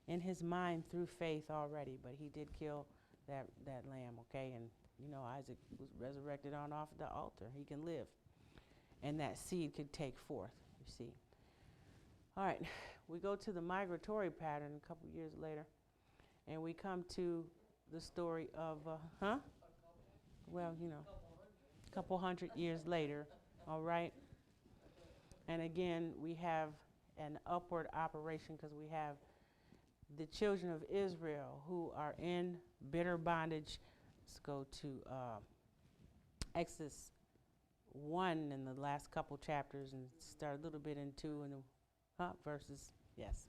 in his mind through faith already. But he did kill that lamb, okay? And, you know, Isaac was resurrected on off the altar. He can live. And that seed could take forth, you see. All right, we go to the migratory pattern a couple years later. And we come to the story of, well, you know, a couple hundred years later, all right? And again, we have an upward operation because we have the children of Israel who are in bitter bondage. Let's go to Exodus 1 in the last couple chapters and start a little bit in 2 and verses, yes.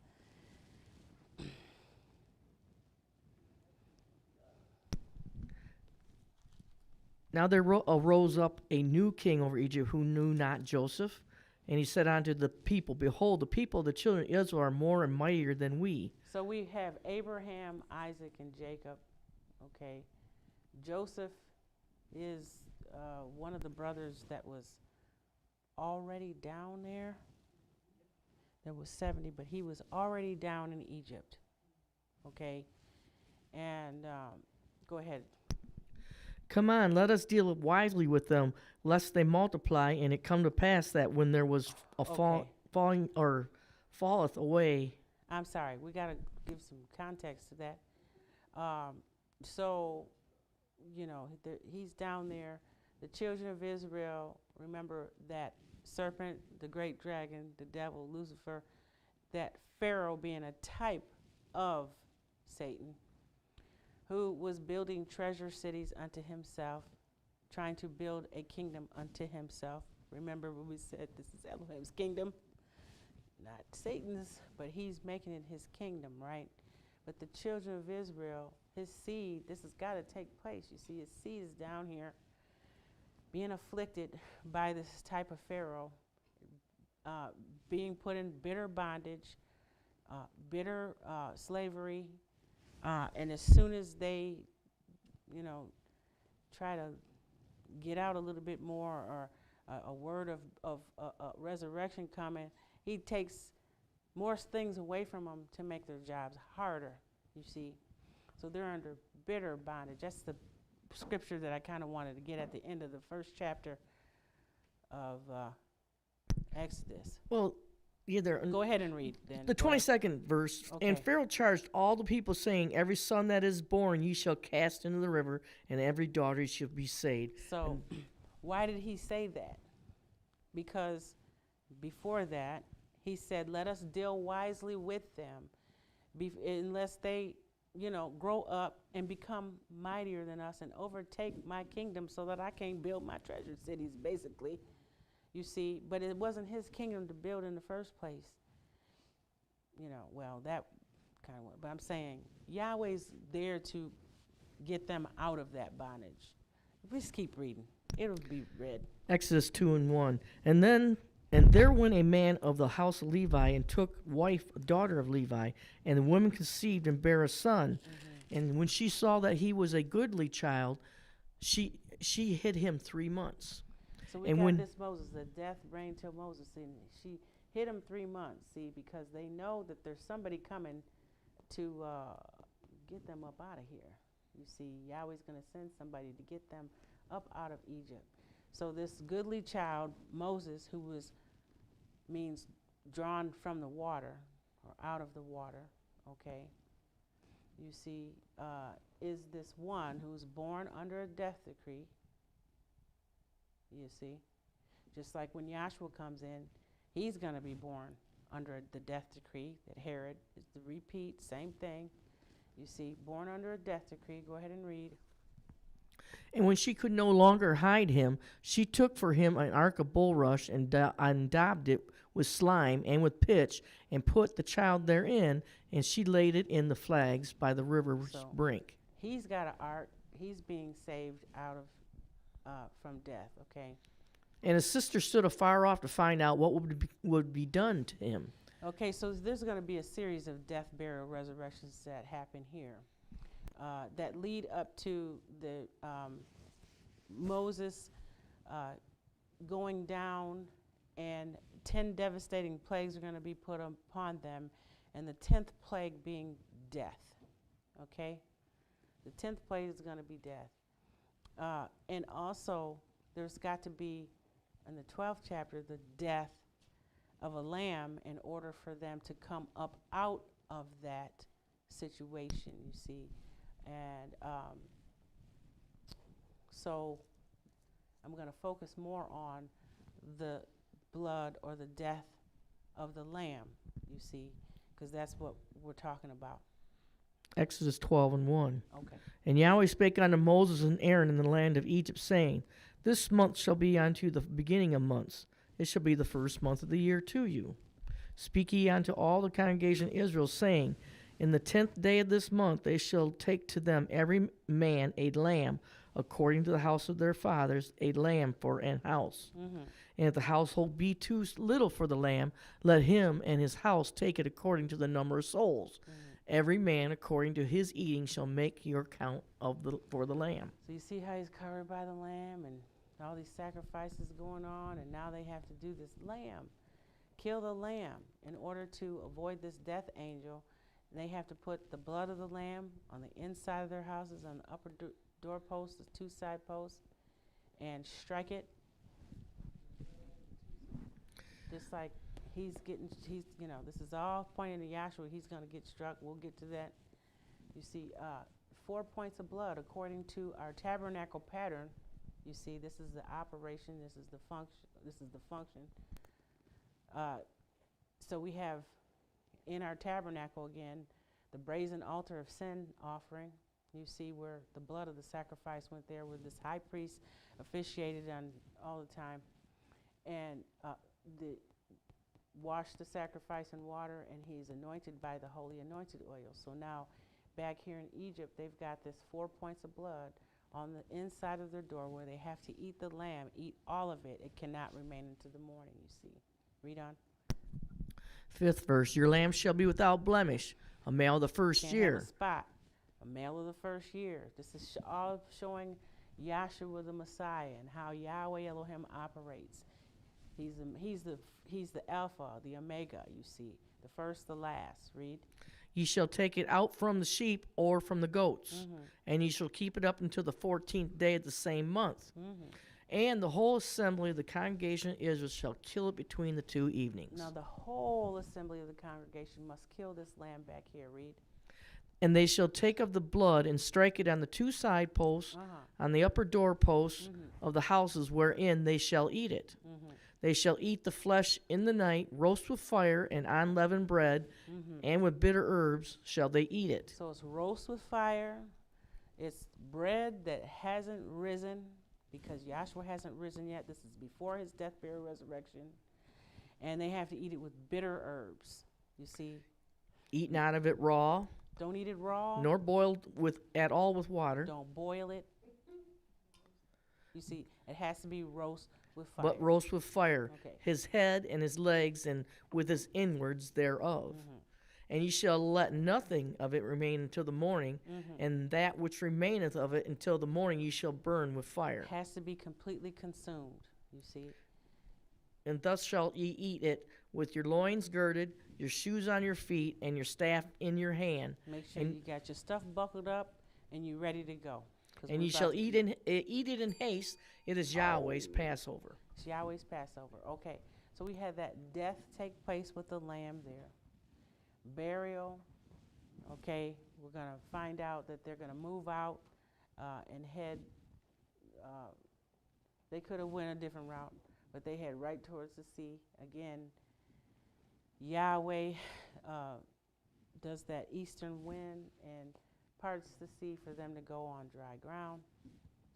Now there arose up a new king over Egypt who knew not Joseph. And he said unto the people, Behold, the people of the children of Israel are more and mightier than we. So we have Abraham, Isaac, and Jacob. Okay. Joseph is one of the brothers that was already down there. There was 70, but he was already down in Egypt. Okay. And go ahead. Come on, let us deal wisely with them, lest they multiply, and it come to pass that when there was a falling or falleth away. I'm sorry, we got to give some context to that. So, you know, he's down there. The children of Israel, remember that serpent, the great dragon, the devil, Lucifer, that Pharaoh being a type of Satan, who was building treasure cities unto himself, trying to build a kingdom unto himself. Remember when we said this is Elohim's kingdom? Not Satan's, but he's making it his kingdom, right? But the children of Israel, his seed, this has got to take place. You see, his seed is down here being afflicted by this type of Pharaoh, being put in bitter bondage, bitter slavery, and as soon as they, you know, try to get out a little bit more, or a word of resurrection coming, he takes more things away from them to make their jobs harder, you see. So they're under bitter bondage. That's the scripture that I kind of wanted to get at the end of the first chapter of Exodus. Well, yeah, there. Go ahead and read then. The Go ahead. 22nd verse. Okay. And Pharaoh charged all the people, saying, every son that is born ye shall cast into the river, and every daughter shall be saved. So why did he say that? Because before that, he said, let us deal wisely with them, unless they, grow up and become mightier than us and overtake my kingdom so that I can't build my treasure cities, basically. You see, but it wasn't his kingdom to build in the first place. That kind of, but I'm saying Yahweh's there to get them out of that bondage. Just keep reading. It'll be read. Exodus 2:1. And there went a man of the house of Levi, and took wife, daughter of Levi, and the woman conceived and bare a son. Mm-hmm. And when she saw that he was a goodly child, she hid him 3 months. So we got this Moses, the death reigned till Moses, and she hid him 3 months, see, because they know that there's somebody coming to get them up out of here. You see, Yahweh's going to send somebody to get them up out of Egypt. So this goodly child, Moses, who means drawn from the water or out of the water, okay, you see, is this one who's born under a death decree. You see, just like when Yahshua comes in, he's going to be born under the death decree that Herod is the repeat, same thing. You see, born under a death decree. Go ahead and read. And when she could no longer hide him, she took for him an ark of bulrush, and daubed it with slime and with pitch, and put the child therein, and she laid it in the flags by the river's brink. He's got an ark. He's being saved out of from death, okay? And his sister stood afar off to find out what would be done to him. Okay, so there's going to be a series of death, burial, resurrections that happen here that lead up to the Moses going down, and 10 devastating plagues are going to be put upon them, and the 10th plague being death, okay? The 10th plague is going to be death. And also, there's got to be, in the 12th chapter, the death of a lamb in order for them to come up out of that situation, you see. And so I'm going to focus more on the blood or the death of the lamb, you see, because that's what we're talking about. Exodus 12:1. Okay. And Yahweh spake unto Moses and Aaron in the land of Egypt, saying, this month shall be unto the beginning of months. It shall be the first month of the year to you. Speak ye unto all the congregation of Israel, saying, in the 10th day of this month they shall take to them every man a lamb, according to the house of their fathers, a lamb for an house. Mm-hmm. And if the household be too little for the lamb, let him and his house take it according to the number of souls. Mm-hmm. Every man according to his eating shall make your count for the lamb. So you see how he's covered by the lamb, and all these sacrifices going on, and now they have to do this lamb. Kill the lamb in order to avoid this death angel. They have to put the blood of the lamb on the inside of their houses, on the upper doorposts, the 2 side posts, and strike it. Just like this is all pointing to Yahshua. He's going to get struck. We'll get to that. You see, 4 points of blood according to our tabernacle pattern. You see, this is the operation. This is the function. So we have in our tabernacle again the brazen altar of sin offering. You see where the blood of the sacrifice went there, where this high priest officiated on all the time, and washed the sacrifice in water, and he's anointed by the holy anointed oil. So now back here in Egypt, they've got this 4 points of blood on the inside of their door where they have to eat the lamb, eat all of it. It cannot remain into the morning, you see. Read on. 5th verse, your lamb shall be without blemish, a male of the first Can't year. have a spot, a male of the first year. This is all showing Yahshua the Messiah and how Yahweh Elohim operates. He's the Alpha, the Omega, you see, The first, the last. Read. Ye shall take it out from the sheep or from the goats, and ye shall keep it up until the 14th day of the same month. And the whole assembly of the congregation of Israel shall kill it between the 2 evenings. Now the whole assembly of the congregation must kill this lamb back here. Read. And they shall take of the blood and strike it on the 2 side posts, on the upper door posts of the houses wherein they shall eat it. They shall eat the flesh in the night, roast with fire and unleavened bread, and with bitter herbs shall they eat it. So it's roast with fire. It's bread that hasn't risen, because Yahshua hasn't risen yet. This is before his death, burial, resurrection. And they have to eat it with bitter herbs. You see? Eaten out of it raw. Don't eat it raw. Nor boiled at all with water. Don't boil it. You see, it has to be roast with fire. But roast with fire. Okay. His head and his legs and with his inwards thereof. And ye shall let nothing of it remain until the morning, and that which remaineth of it until the morning ye shall burn with fire. It has to be completely consumed. You see? And thus shall ye eat it with your loins girded, your shoes on your feet, and your staff in your hand. Make sure you got your stuff buckled up and you ready to go. And ye shall eat it in haste. It is Yahweh's Passover. It's Yahweh's Passover. Okay. So we had that death take place with the lamb there. Burial. Okay. We're going to find out that they're going to move out and head. They could have went a different route, but they head right towards the sea. Again, Yahweh does that eastern wind and parts the sea for them to go on dry ground.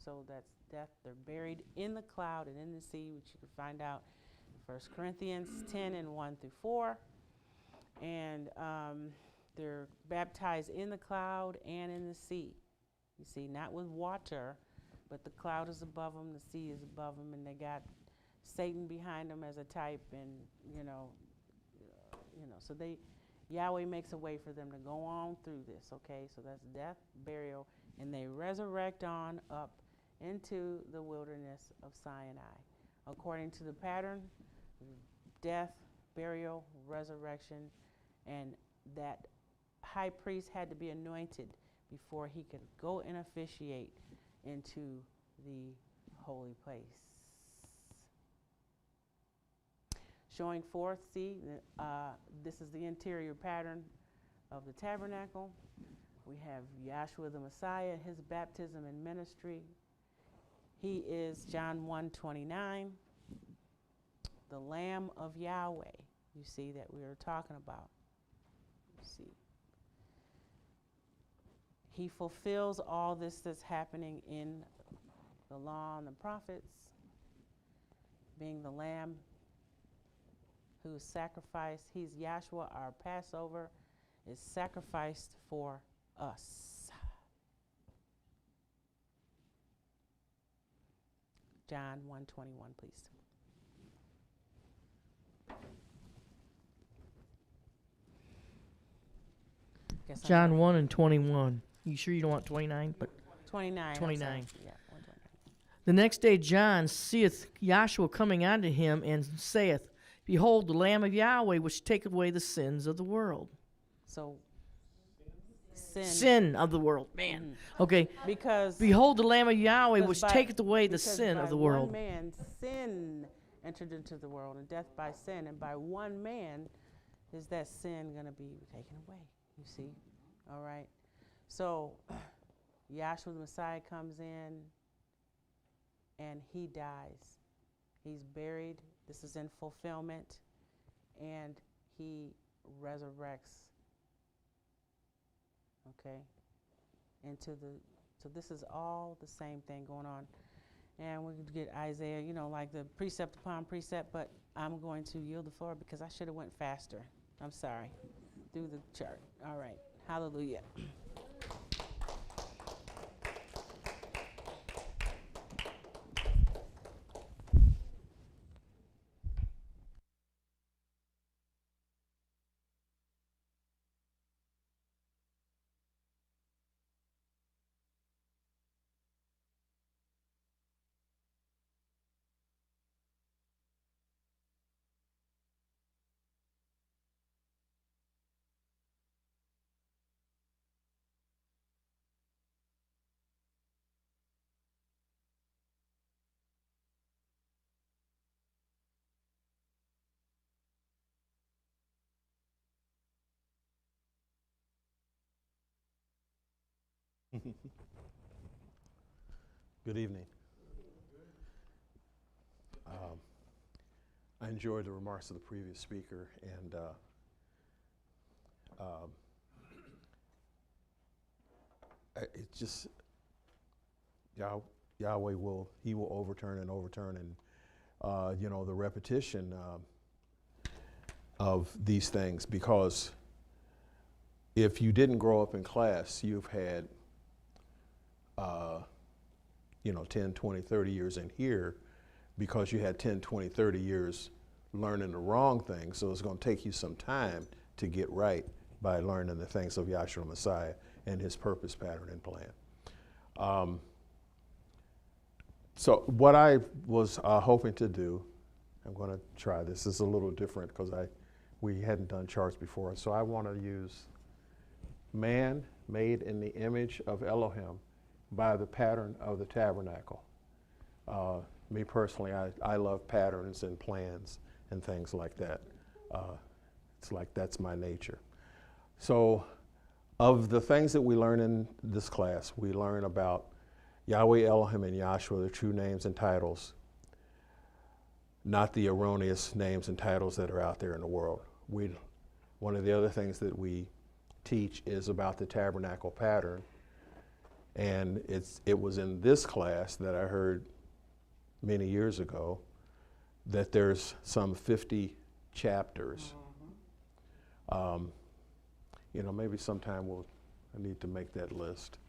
So that's death. They're buried in the cloud and in the sea, which you can find out in 1 Corinthians 10 and 1 through 4. And they're baptized in the cloud and in the sea. You see, not with water, but the cloud is above them, the sea is above them, and they got Satan behind them as a type, and so Yahweh makes a way for them to go on through this. Okay, so that's death, burial, and they resurrect on up into the wilderness of Sinai, according to the pattern: death, burial, resurrection, and that high priest had to be anointed before he could go and officiate into the holy place. Showing forth, see, this is the interior pattern of the tabernacle. We have Yahshua the Messiah, his baptism and ministry. He is John 1:29, the Lamb of Yahweh, you see, that we are talking about. You see. He fulfills all this that's happening in the law and the prophets, being the Lamb who is sacrificed. He's Yahshua, our Passover, is sacrificed for us. John 1:21, please. John 1 and 21. You sure you don't want 29? But 29. 29. Yeah, 129. The next day John seeth Yahshua coming unto him, and saith, Behold, the Lamb of Yahweh, which taketh away the sins of the world. So, Sin of the world. Man. Okay. Because Behold, the Lamb of Yahweh, which by- taketh away the because sin by of the world. one man, sin entered into the world, and death by sin. And by one man is that sin going to be taken away, you see? All right? So, Yahshua the Messiah comes in, and he dies. He's buried. This is in fulfillment. And he resurrects. Okay? So this is all the same thing going on. And we could get Isaiah, like the precept upon precept, but I'm going to yield the floor because I should have went faster. I'm sorry. Through the chart. All right. Hallelujah. Good evening. I enjoyed the remarks of the previous speaker, and it just Yahweh will overturn and overturn, and the repetition of these things, because if you didn't grow up in class, you've had 10, 20, 30 years in here because you had 10, 20, 30 years learning the wrong things. So it's going to take you some time to get right by learning the things of Yahshua Messiah and his purpose, pattern, and plan. So what I was hoping to do, I'm going to try this. This is a little different because we hadn't done charts before. So I want to use man made in the image of Elohim by the pattern of the tabernacle. Me personally, I love patterns and plans and things like that. It's like that's my nature. So of the things that we learn in this class, we learn about Yahweh, Elohim, and Yahshua, the true names and titles, not the erroneous names and titles that are out there in the world. One of the other things that we teach is about the tabernacle pattern, and it was in this class that I heard many years ago that there's some 50 chapters. Maybe sometime I need to make that list.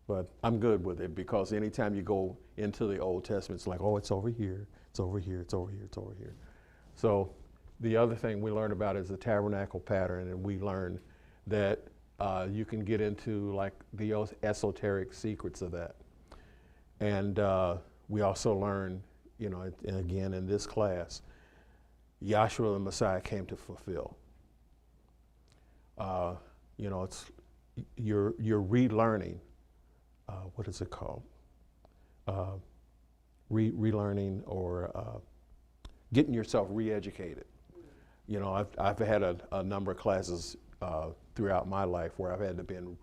But I'm good with it, because anytime you go into the Old Testament, it's like, oh, it's over here, it's over here, it's over here, it's over here. So the other thing we learn about is the tabernacle pattern, and we learn that you can get into like the esoteric secrets of that. And we also learn, and again in this class, Yahshua the Messiah came to fulfill. It's you're relearning. What is it called? Relearning or getting yourself re-educated. I've had a number of classes throughout my life where I've had to been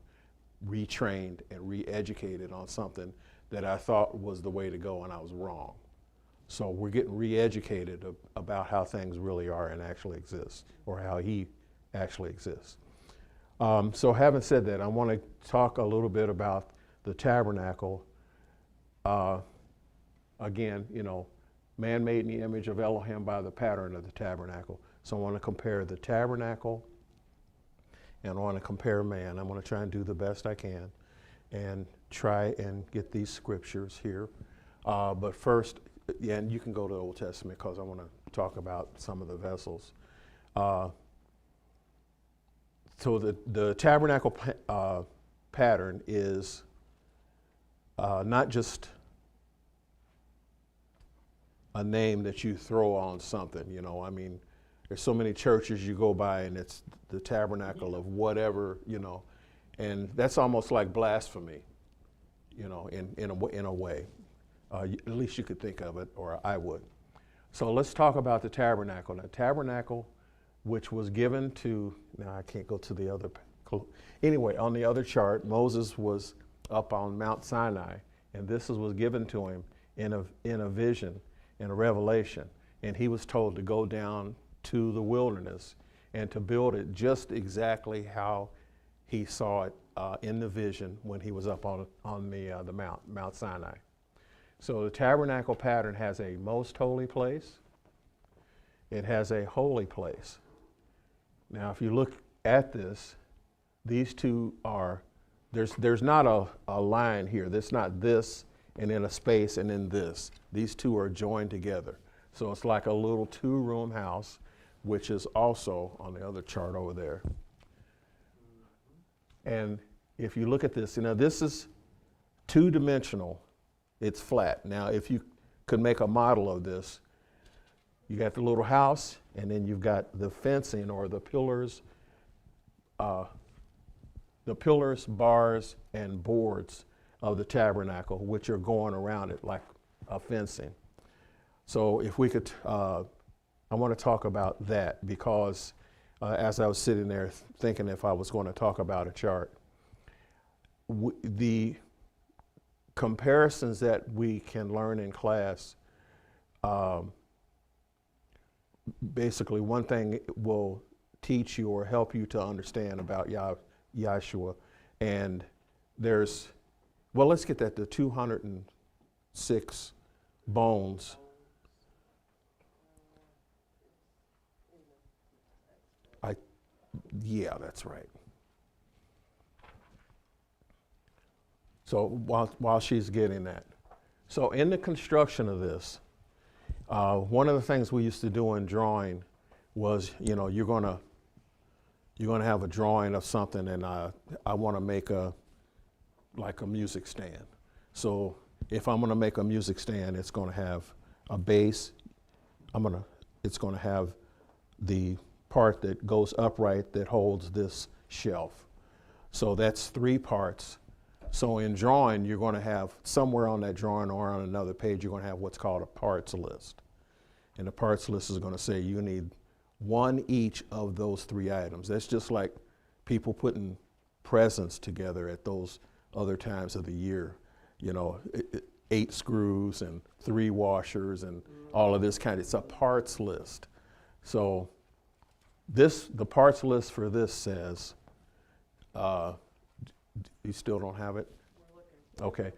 retrained and re-educated on something that I thought was the way to go, and I was wrong. So we're getting re-educated about how things really are and actually exist, or how he actually exists. So having said that, I want to talk a little bit about the tabernacle. Again, man made in the image of Elohim by the pattern of the tabernacle. So I want to compare the tabernacle and I want to compare man. I'm going to try and do the best I can and try and get these scriptures here. But first, and you can go to the Old Testament because I want to talk about some of the vessels. So the tabernacle pattern is not just a name that you throw on something, there's so many churches you go by and it's the tabernacle of whatever, and that's almost like blasphemy, in a way. At least you could think of it, or I would. So let's talk about the tabernacle. Now, tabernacle, which was given to, now I can't go to the other, anyway, on the other chart, Moses was up on Mount Sinai, and this was given to him in a vision, in a revelation, and he was told to go down to the wilderness and to build it just exactly how he saw it in the vision when he was up on the Mount Sinai. So the tabernacle pattern has a most holy place. It has a holy place. Now, if you look at this, these two are, there's not a line here. There's not this and then a space and then this. These two are joined together. So it's like a little 2-room house, which is also on the other chart over there. And if you look at this, this is 2-dimensional. It's flat. Now, if you could make a model of this, you got the little house, and then you've got the fencing or the pillars, bars, and boards of the tabernacle, which are going around it like a fencing. So if we could, I want to talk about that because as I was sitting there thinking if I was going to talk about a chart, the comparisons that we can learn in class, basically one thing it will teach you or help you to understand about Yahshua. And there's, well, let's get that, the 206 bones. Yeah, that's right. So while she's getting that. So in the construction of this, one of the things we used to do in drawing was, you're gonna have a drawing of something, and I want to make like a music stand. So if I'm gonna make a music stand, it's gonna have a base. It's gonna have the part that goes upright that holds this shelf. So that's 3 parts. So in drawing, you're going to have somewhere on that drawing or on another page, you're going to have what's called a parts list. And the parts list is going to say you need 1 each of those 3 items. That's just like people putting presents together at those other times of the year. 8 screws and 3 washers and all of this kind. It's a parts list. So the parts list for this says, you still don't have it? Okay.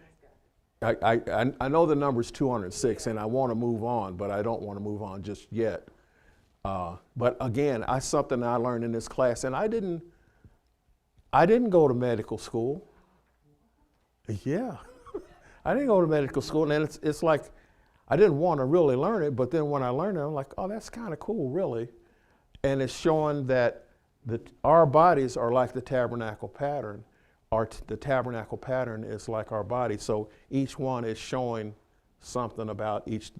I know the number's 206, and I want to move on, but I don't want to move on just yet. But again, something I learned in this class, and I didn't go to medical school. Yeah, I didn't go to medical school, and it's like I didn't want to really learn it, but then when I learned it, I'm like, oh, that's kind of cool, really. And it's showing that our bodies are like the tabernacle pattern. The tabernacle pattern is like our body. So each one is showing something about each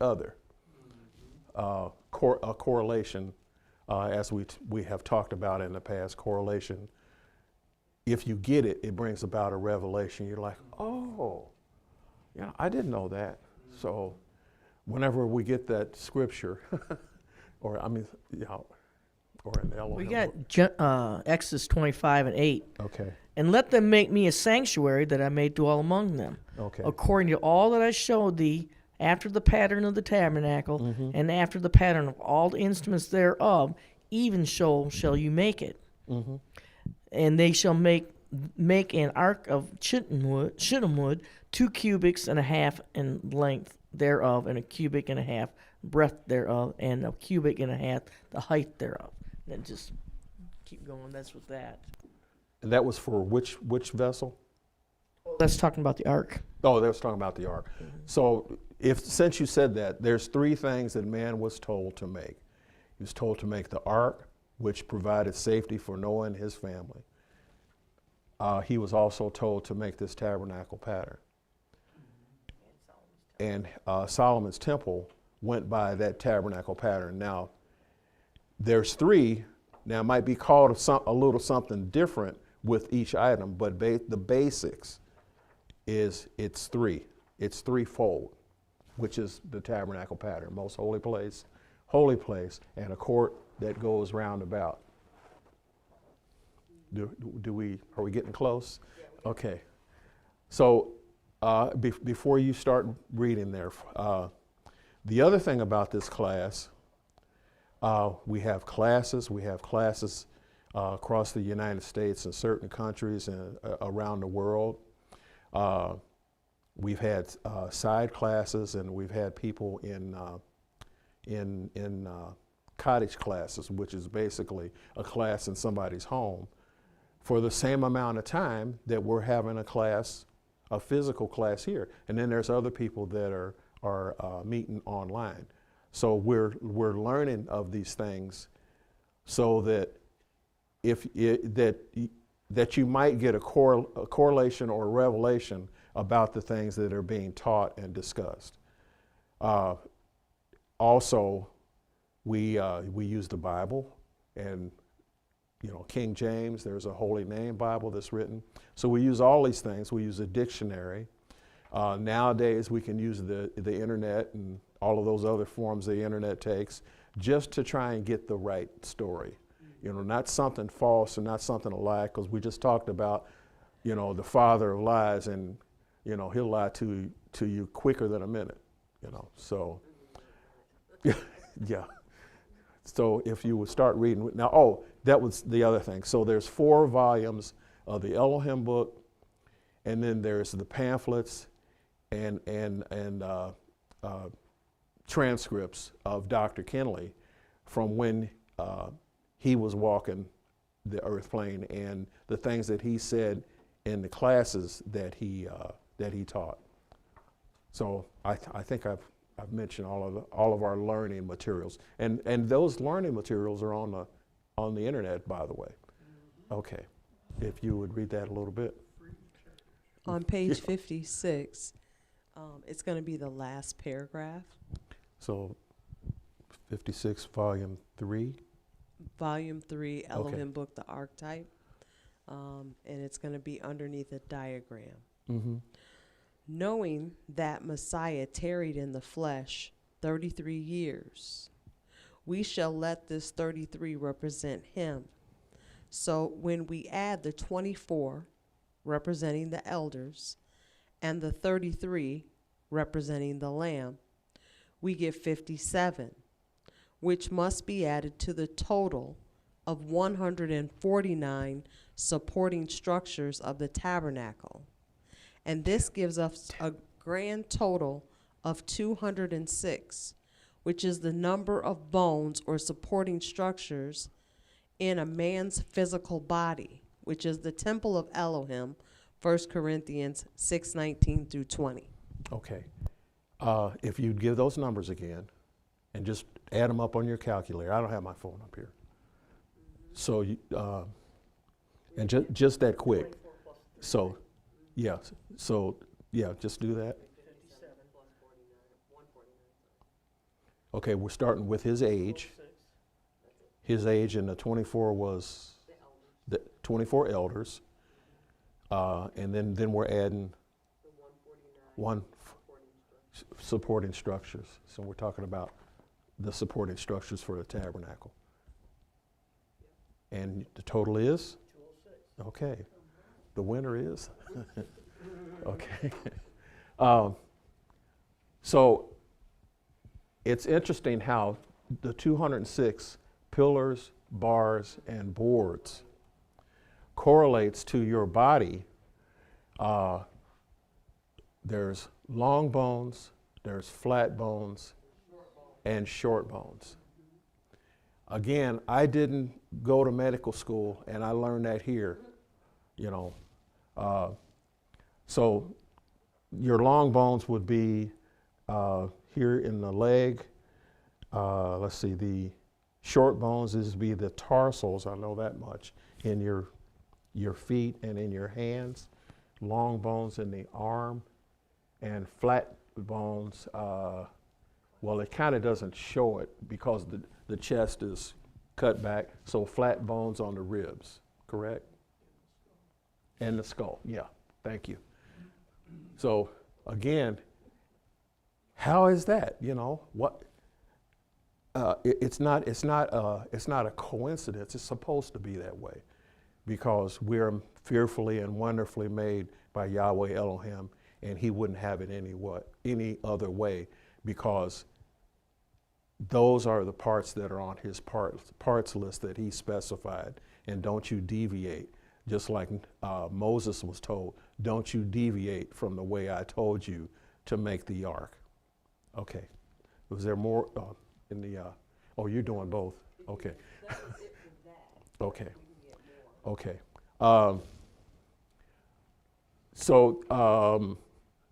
other. A correlation, as we have talked about in the past, correlation. If you get it, it brings about a revelation. You're like, oh, yeah, I didn't know that. So whenever we get that scripture, or in Elohim. We got Exodus 25:8. Okay. And let them make me a sanctuary that I may dwell among them. Okay. According to all that I showed thee, after the pattern of the tabernacle, and after the pattern of all the instruments thereof, even so shall you make it. And they shall make an ark of shittim wood, 2 cubits and a half in length thereof, and a cubit and a half breadth thereof, and a cubit and a half the height thereof. And just keep going. That's with that. And that was for which vessel? That's talking about the ark. Oh, that was talking about the ark. So since you said that, there's 3 things that man was told to make. He was told to make the ark, which provided safety for Noah and his family. He was also told to make this tabernacle pattern. And Solomon's temple went by that tabernacle pattern. Now, there's 3. Now, it might be called a little something different with each item, but the basics is it's 3. It's 3-fold, which is the tabernacle pattern. Most holy place, and a court that goes round about. Are we getting close? Okay. So before you start reading there, the other thing about this class, we have classes across the United States and certain countries and around the world. We've had side classes, and we've had people in cottage classes, which is basically a class in somebody's home, for the same amount of time that we're having a physical class here. And then there's other people that are meeting online. So we're learning of these things, so that that you might get a correlation or a revelation about the things that are being taught and discussed. Also, we use the Bible, and King James. There's a Holy Name Bible that's written. So we use all these things. We use a dictionary. Nowadays, we can use the internet and all of those other forms the internet takes, just to try and get the right story. Not something false and not something a lie, because we just talked about the father of lies, and, he'll lie to you quicker than a minute, so, yeah. So if you would start reading, now, that was the other thing. So there's 4 volumes of the Elohim book, and then there's the pamphlets and transcripts of Dr. Kinley from when he was walking the earth plane, and the things that he said in the classes that he taught. So I think I've mentioned all of our learning materials, and those learning materials are on the internet, by the way. Okay, if you would read that a little bit. On page 56, it's going to be the last paragraph. So 56, volume 3. Volume 3, Elohim Okay. book, the archetype, and it's going to be underneath a diagram. Mm-hmm. Knowing that Messiah tarried in the flesh 33 years, we shall let this 33 represent him. So when we add the 24 representing the elders and the 33 representing the lamb, we get 57, which must be added to the total of 149 supporting structures of the tabernacle. And this gives us a grand total of 206, which is the number of bones or supporting structures in a man's physical body, which is the temple of Elohim, 1 Corinthians 6:19 through 20. Okay. If you'd give those numbers again and just add them up on your calculator. I don't have my phone up here. So, and just that quick. So, yeah. So, yeah, just do that. Okay, we're starting with his age. His age, and the 24 was the 24 elders. And then we're adding supporting structures. So we're talking about the supporting structures for the tabernacle. And the total is? 206. Okay. The winner is? Okay. So it's interesting how the 206 pillars, bars, and boards correlates to your body. There's long bones, there's flat bones, and short bones. Again, I didn't go to medical school, and I learned that here, So your long bones would be here in the leg. Let's see, the short bones would be the tarsals, I know that much, in your feet and in your hands. Long bones in the arm, and flat bones, well, it kind of doesn't show it because the chest is cut back, so flat bones on the ribs, correct? And the skull, yeah, thank you. So again, how is that? What? It's not a coincidence. It's supposed to be that way, because we're fearfully and wonderfully made by Yahweh Elohim, and He wouldn't have it any other way, because those are the parts that are on His parts list that He specified. And don't you deviate, just like Moses was told, don't you deviate from the way I told you to make the ark. Okay. Was there more in the, oh, you're doing both. Okay. Okay. Okay. So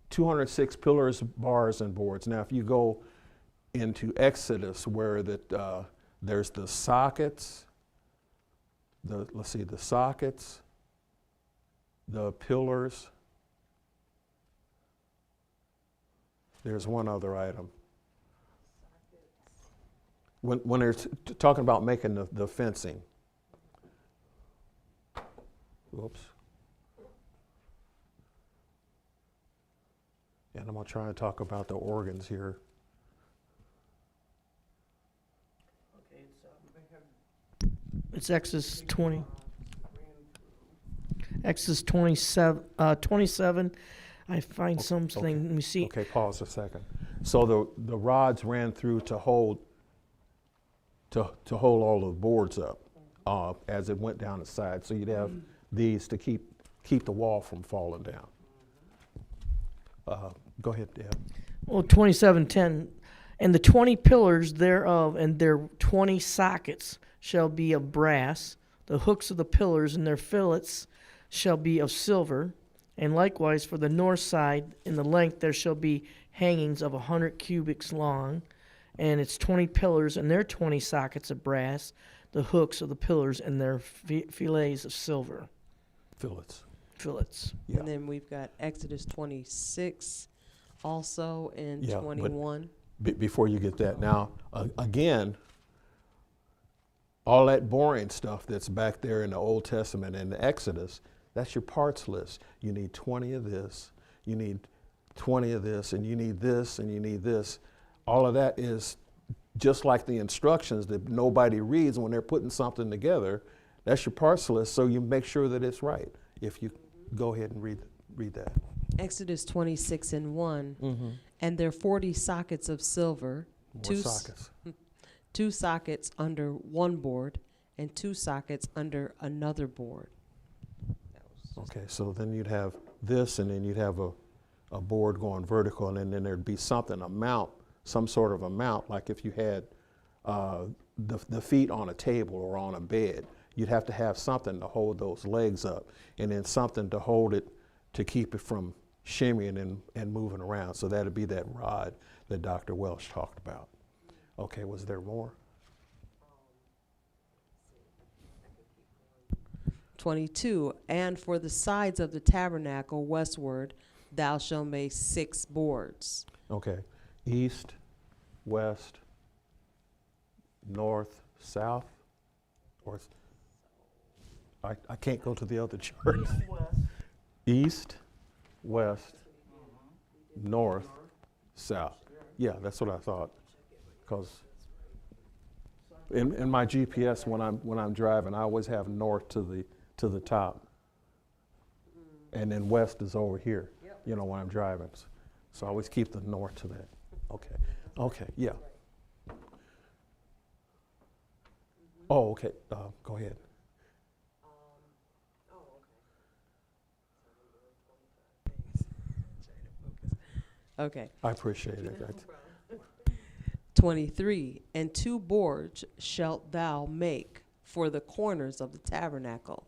206 pillars, bars, and boards. Now, if you go into Exodus, where there's the sockets, the sockets, the pillars. There's one other item. When they're talking about making the fencing. Whoops. And I'm going to try and talk about the organs here. It's Exodus 20. Exodus 27. I find something. Okay. Let me see. Okay, pause a second. So the rods ran through to hold all the boards up as it went down the side. So you'd have these to keep the wall from falling down. Go ahead, Deb. Well, 27:10, and the 20 pillars thereof and their 20 sockets shall be of brass. The hooks of the pillars and their fillets shall be of silver. And likewise for the north side, in the length there shall be hangings of 100 cubits long, and its 20 pillars and their 20 sockets of brass. The hooks of the pillars and their fillets of silver. Fillets. Yeah. And then we've got Exodus 26 also in Yeah, but 21. Before you get that, now, again, all that boring stuff that's back there in the Old Testament and the Exodus, that's your parts list. You need 20 of this, you need 20 of this, and you need this, and you need this. All of that is just like the instructions that nobody reads when they're putting something together. That's your parts list, so you make sure that it's right. If you go ahead and read that. Exodus 26 and 1. Mm-hmm. And their 40 sockets of silver, More sockets. 2 sockets under one board, and 2 sockets under another board. Okay, so then you'd have this, and then you'd have a board going vertical, and then there'd be something, a mount, some sort of a mount, like if you had the feet on a table or on a bed. You'd have to have something to hold those legs up, and then something to hold it to keep it from shimmying and moving around. So that'd be that rod that Dr. Welsh talked about. Okay, was there more? 22, and for the sides of the tabernacle westward, thou shalt make 6 boards. Okay, east, west, north, south, or I can't go to the other chart. East, west, north, south. Yeah, that's what I thought. Because in my GPS when I'm driving, I always have north to the top, and then west is over here. You know, when I'm driving, so I always keep the north to that. Okay. Okay. Yeah. Oh, okay. Go ahead. Okay. I appreciate it. 23, and 2 boards shalt thou make for the corners of the tabernacle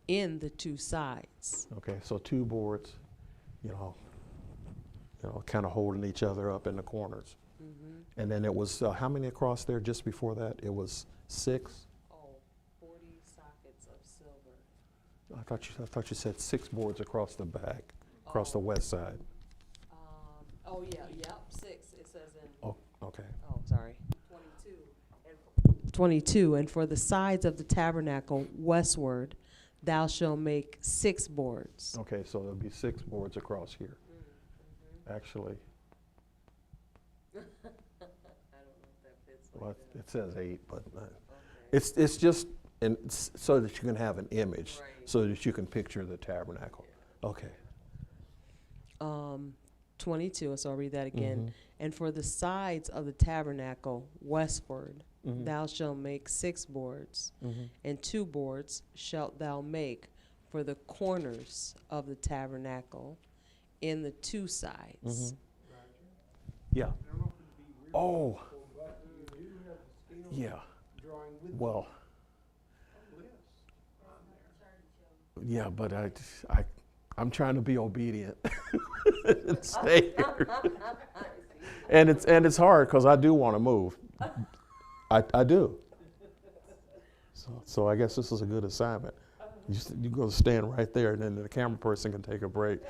in the 2 sides. Okay, so 2 boards, you know, kind of holding each other up in the corners. Mm-hmm. And then it was, how many across there just before that? It was 6? Oh, 40 sockets of silver. I thought you said 6 boards across the back, across the west side. Oh, yeah, yep, 6, it says in. Oh, okay. Oh, sorry. 22, and for the sides of the tabernacle westward, thou shalt make 6 boards. Okay, so there'll be 6 boards across here. Mm-hmm. Actually. I don't know if that fits. Well, it says 8, but it's just so that you can have an image, right, so that you can picture the tabernacle. Yeah. Okay. 22, so I'll read that again. Mm-hmm. And for the sides of the tabernacle westward, mm-hmm, thou shalt make 6 boards, mm-hmm, and 2 boards shalt thou make for the corners of the tabernacle in the 2 sides. mm-hmm. Yeah. Oh. Yeah. Well. Yeah, but I'm trying to be obedient and stay here. and it's hard because I do want to move. I do. So I guess this is a good assignment. You go stand right there, and then the camera person can take a break.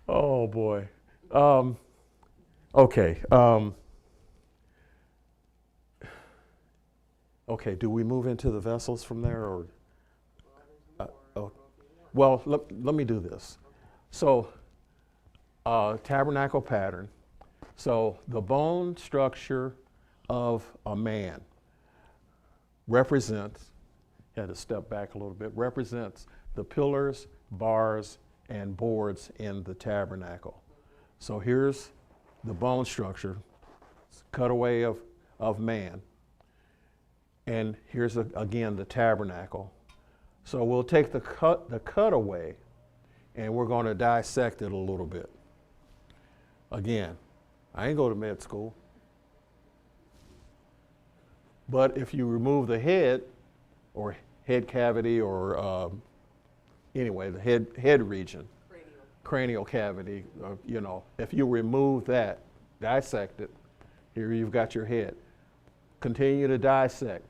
Oh boy. Okay. Okay. Do we move into the vessels from there, or? Well, let me do this. So, tabernacle pattern. So the bone structure of a man represents had to step back a little bit, represents the pillars, bars, and boards in the tabernacle. So here's the bone structure, cutaway of man. And here's, again, the tabernacle. So we'll take the cutaway, and we're going to dissect it a little bit. Again, I ain't go to med school. But if you remove the head, or head cavity, or anyway, the head region, cranial cavity, you know, if you remove that, dissect it, here you've got your head. Continue to dissect.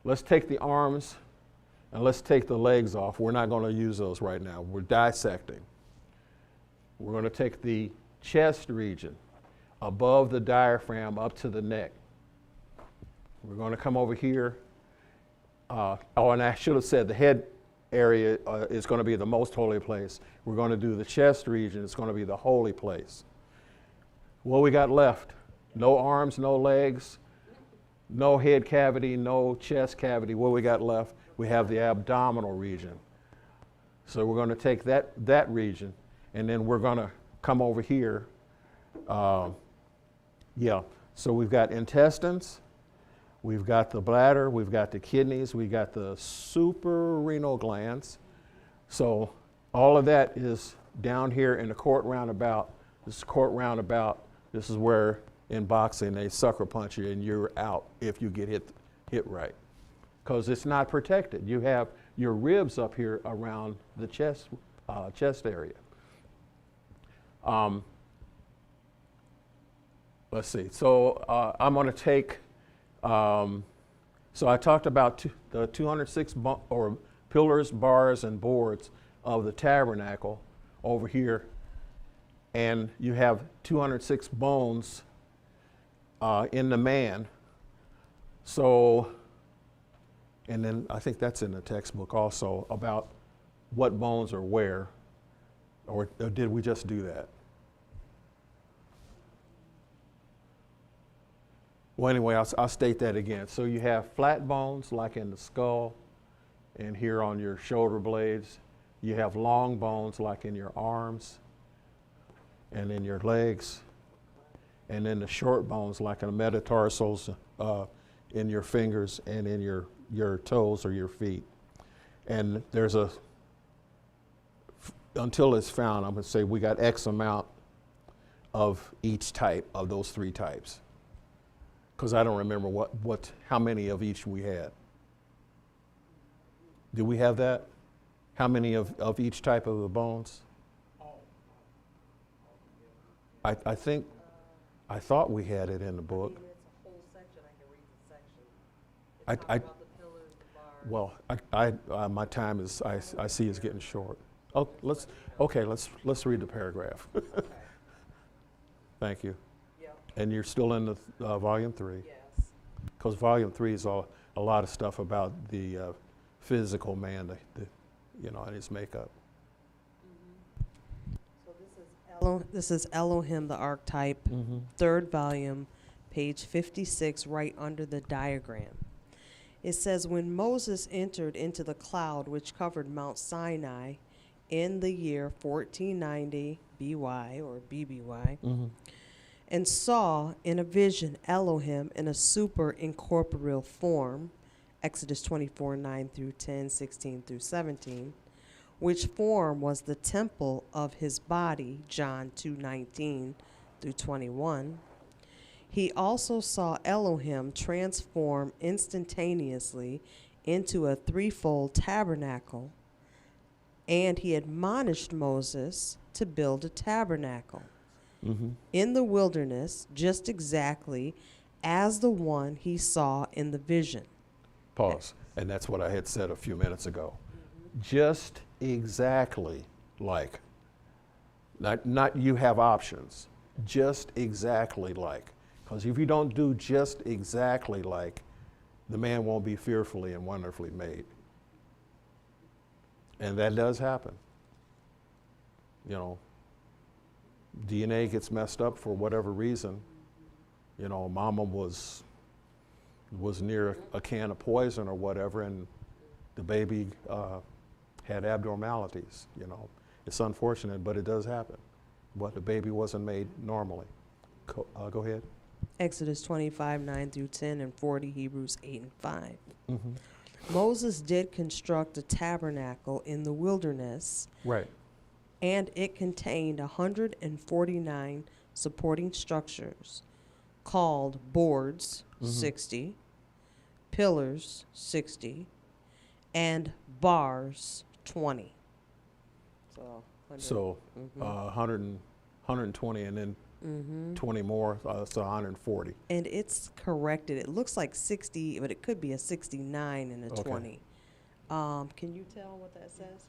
Let's take the arms and let's take the legs off. We're not going to use those right now. We're dissecting. We're going to take the chest region above the diaphragm up to the neck. We're going to come over here. Oh, and I should have said the head area is going to be the most holy place. We're going to do the chest region. It's going to be the holy place. What we got left? No arms, no legs, no head cavity, no chest cavity. What we got left? We have the abdominal region. So we're going to take that region, and then we're going to come over here. So we've got intestines, we've got the bladder, we've got the kidneys, we've got the suprarenal glands. So all of that is down here in the court roundabout. This court roundabout, this is where in boxing they sucker punch you and you're out if you get hit right, because it's not protected. You have your ribs up here around the chest area. Let's see. So I'm going to take. So I talked about the 206 pillars, bars, and boards of the tabernacle over here, and you have 206 bones in the man. So, and then I think that's in the textbook also about what bones are where, or did we just do that? Well, anyway, I'll state that again. So you have flat bones like in the skull and here on your shoulder blades. You have long bones like in your arms and in your legs. And then the short bones like in the metatarsals in your fingers and in your toes or your feet. And there's until it's found, I'm going to say we got X amount of each type of those three types. Because I don't remember how many of each we had. Do we have that? How many of each type of the bones? I thought we had it in the book. It's a whole section. I can read the section. Well, my time is I see is getting short. Oh, let's read the paragraph. Okay. Thank you. Yep. And you're still in the volume 3. Yes. Because volume 3 is a lot of stuff about the physical man, and his makeup. So this is Elohim, the archetype, third volume, page 56, right under the diagram. It says, when Moses entered into the cloud which covered Mount Sinai in the year 1490 BY or BBY, and saw in a vision Elohim in a super incorporeal form, Exodus 24:9 through 10, 16 through 17, which form was the temple of his body, John 2:19 through 21. He also saw Elohim transform instantaneously into a threefold tabernacle, and he admonished Moses to build a tabernacle in the wilderness, just exactly as the one he saw in the vision. Pause. And that's what I had said a few minutes ago. Just exactly like. Not you have options. Just exactly like. Because if you don't do just exactly like, the man won't be fearfully and wonderfully made. And that does happen. DNA gets messed up for whatever reason. Mama was, was near a can of poison or whatever, and the baby had abnormalities. You know, it's unfortunate, but it does happen. But the baby wasn't made normally. Go ahead. Exodus 25, 9 through 10, and 40, Hebrews 8 and 5. Mm-hmm. Moses did construct a tabernacle in the wilderness, Right. and it contained 149 supporting structures called boards, 60, pillars, 60, and bars, 20. So 120 and then 20 more, so 140. And it's corrected. It looks like 60, but it could be a 69 and a Okay. 20. Can you tell what that says?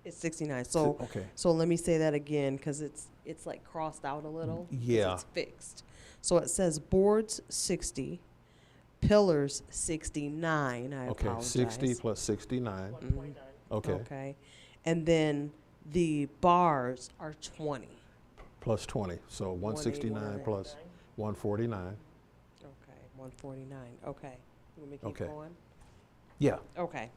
It's 69. So Okay. so let me say that again because it's like crossed out a little. 'cause Yeah. It's fixed. So it says boards 60, pillars 69. I Okay, apologize. 60 plus 69. 1.9. Okay. Okay. And then the bars are 20. Plus 20. So 169 plus 149. Okay, 149. Okay. You want me to keep Okay. going? Yeah. Okay.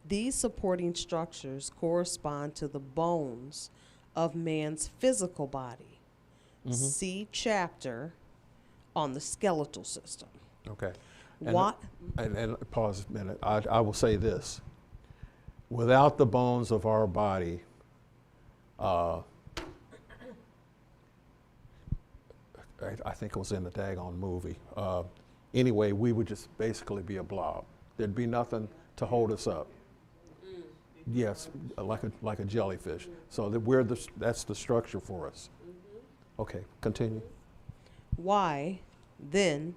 These supporting structures correspond to the bones of man's physical body. See chapter on the skeletal system. Okay. And, What? And pause a minute. I will say this. Without the bones of our body, I think it was in the daggone movie. Anyway, we would just basically be a blob. There'd be nothing to hold us up. Yes, like a jellyfish. So that that's the structure for us. Okay, continue. Why, then,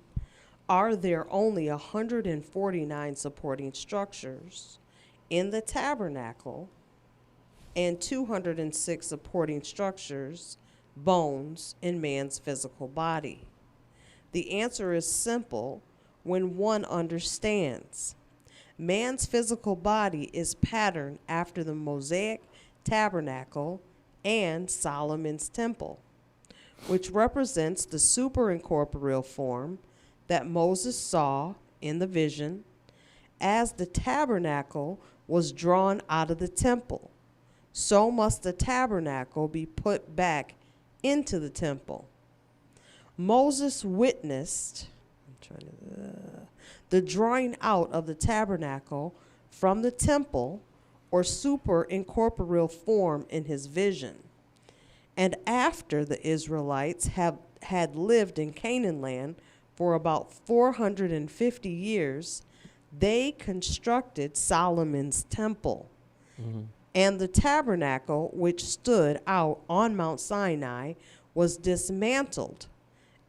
are there only 149 supporting structures in the tabernacle and 206 supporting structures, bones, in man's physical body? The answer is simple when one understands. Man's physical body is patterned after the Mosaic tabernacle and Solomon's temple, which represents the superincorporeal form that Moses saw in the vision as the tabernacle was drawn out of the temple. So must the tabernacle be put back into the temple. Moses witnessed the drawing out of the tabernacle from the temple or superincorporeal form in his vision. And after the Israelites had lived in Canaan land for about 450 years, they constructed Solomon's temple. And the tabernacle, which stood out on Mount Sinai, was dismantled,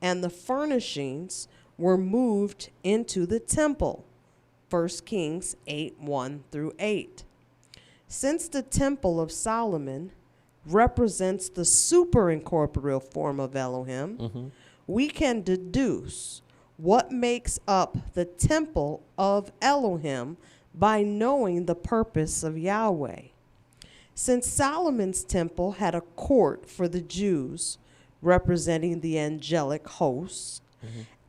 and the furnishings were moved into the temple. 1 Kings 8, 1 through 8. Since the temple of Solomon represents the superincorporeal form of Elohim, we can deduce what makes up the temple of Elohim by knowing the purpose of Yahweh. Since Solomon's temple had a court for the Jews, representing the angelic hosts,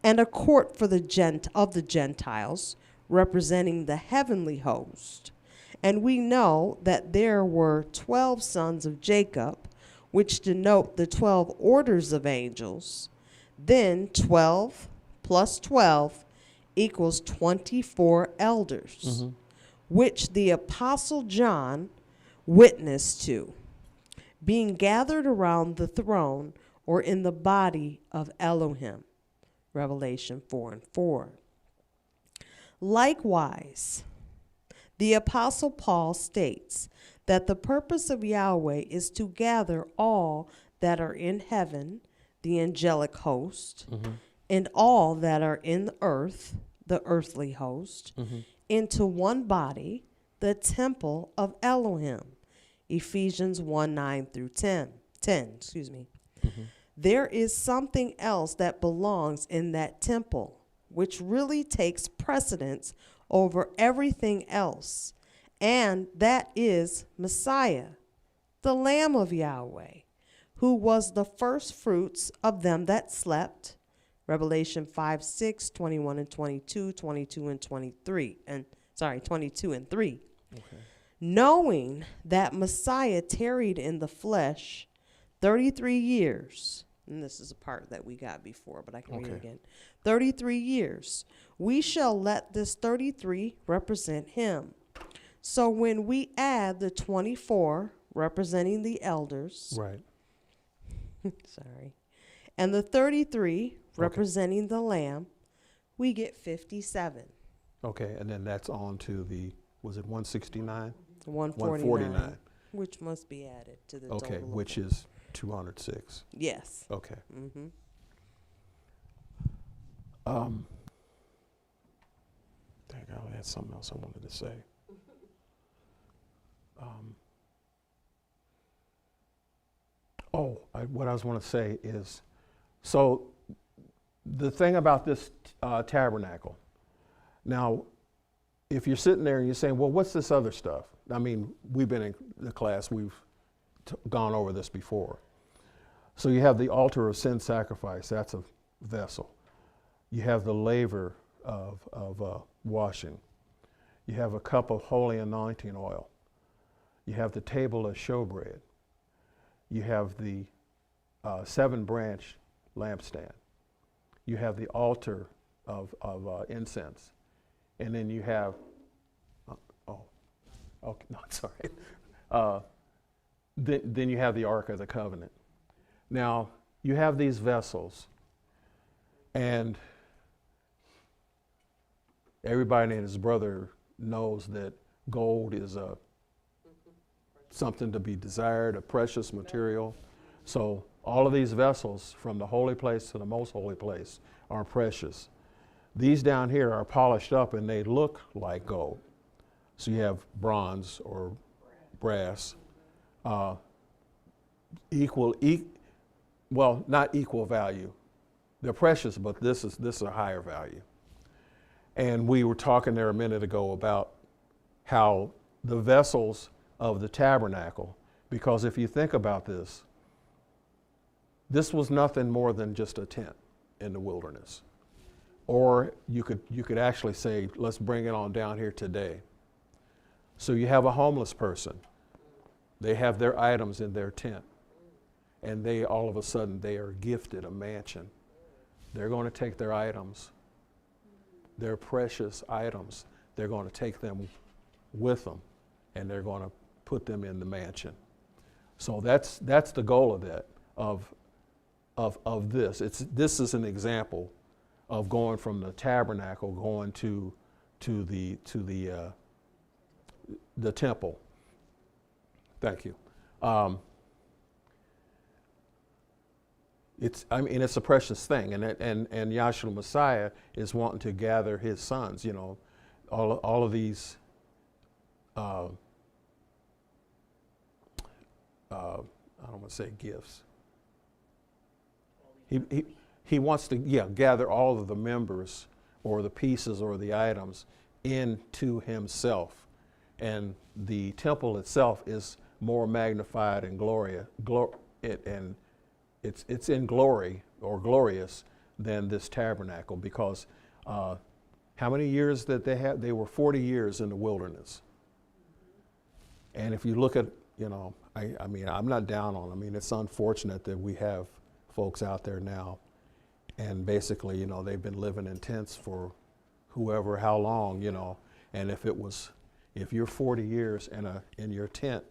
and a court for the Gentiles, representing the heavenly host, and we know that there were 12 sons of Jacob, which denote the 12 orders of angels, then 12 plus 12 equals 24 elders, which the Apostle John witnessed to, being gathered around the throne or in the body of Elohim. Revelation 4 and 4. Likewise, the Apostle Paul states that the purpose of Yahweh is to gather all that are in heaven, the angelic host, and all that are in the earth, the earthly host, into one body, the temple of Elohim. Ephesians 1, 9 through 10. There is something else that belongs in that temple, which really takes precedence over everything else, and that is Messiah, the Lamb of Yahweh, who was the first fruits of them that slept, Revelation 5:6, 21 and 22, 22 and 23, 22 and 3. Okay. Knowing that Messiah tarried in the flesh 33 years, and this is a part that we got before, but I can read it again. 33 years. We shall let this 33 represent him. So when we add the 24 representing the elders, Right. sorry, and the 33 representing the lamb, we get 57. Okay, and then that's on to the, was it 169? 149, which must be added to the Okay, total. which is 206. Yes. Okay. Mm-hmm. Dang, I had something else I wanted to say. What I was going to say is, so the thing about this tabernacle, now, if you're sitting there and you're saying, well, what's this other stuff? I mean, we've been in the class, we've gone over this before. So you have the altar of sin sacrifice, that's a vessel. You have the laver of washing. You have a cup of holy anointing oil. You have the table of showbread. You have the 7-branch lampstand. You have the altar of incense. And then you have, no, sorry. Then you have the Ark of the Covenant. Now, you have these vessels, and everybody and his brother knows that gold is something to be desired, a precious material. So all of these vessels, from the holy place to the most holy place, are precious. These down here are polished up and they look like gold. So you have bronze or brass, well, not equal value. They're precious, but this is a higher value. And we were talking there a minute ago about how the vessels of the tabernacle, because if you think about this was nothing more than just a tent in the wilderness. Or you could actually say, let's bring it on down here today. So you have a homeless person. They have their items in their tent. And they, all of a sudden, they are gifted a mansion. They're going to take their items, their precious items, they're going to take them with them, and they're going to put them in the mansion. So that's the goal of that, of this. This is an example of going from the tabernacle going to the temple. Thank you. It's a precious thing, and Yahshua Messiah is wanting to gather his sons. You know, all of these. I don't want to say gifts. He wants to gather all of the members or the pieces or the items into himself, and the temple itself is more magnified and it's in glory or glorious than this tabernacle, because how many years that they had? They were 40 years in the wilderness. And if you look at, I mean, I'm not down on it. I mean, it's unfortunate that we have folks out there now, and basically, they've been living in tents for how long, and if you're 40 years in your tent,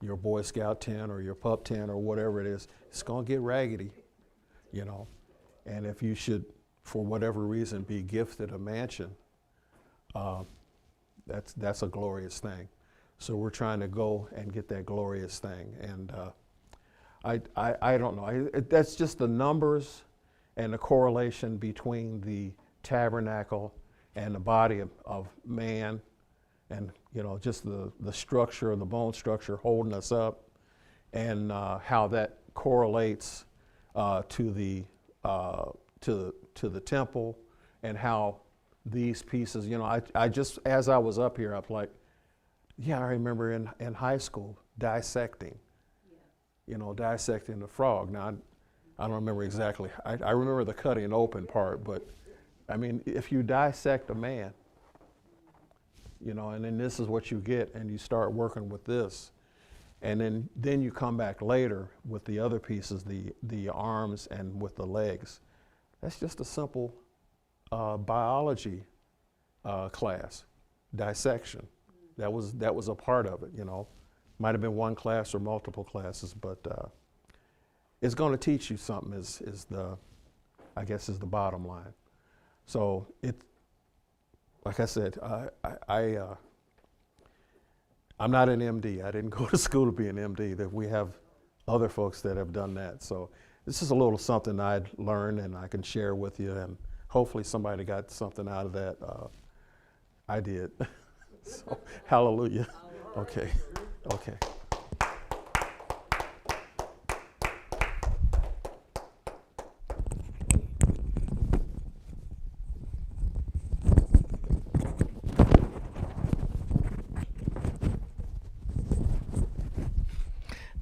your Boy Scout tent or your pup tent or whatever it is, it's going to get raggedy, And if you should, for whatever reason, be gifted a mansion, that's a glorious thing. So we're trying to go and get that glorious thing. And I don't know. That's just the numbers and the correlation between the tabernacle and the body of man, and just the structure and the bone structure holding us up, and how that correlates to the temple, and how these pieces. I just, as I was up here, I'm like, I remember in high school dissecting. Dissecting the frog. Now, I don't remember exactly. I remember the cutting open part, but I mean, if you dissect a man, you know, and then this is what you get, and you start working with this, and then you come back later with the other pieces, the arms and with the legs. That's just a simple biology class, dissection. That was a part of it, you know. Might have been one class or multiple classes, but it's going to teach you something. I guess is the bottom line. So like I said, I'm not an MD. I didn't go to school to be an MD. That we have other folks that have done that. So this is a little something I'd learned and I can share with you, and hopefully somebody got something out of that. I did. So hallelujah. Okay. Okay.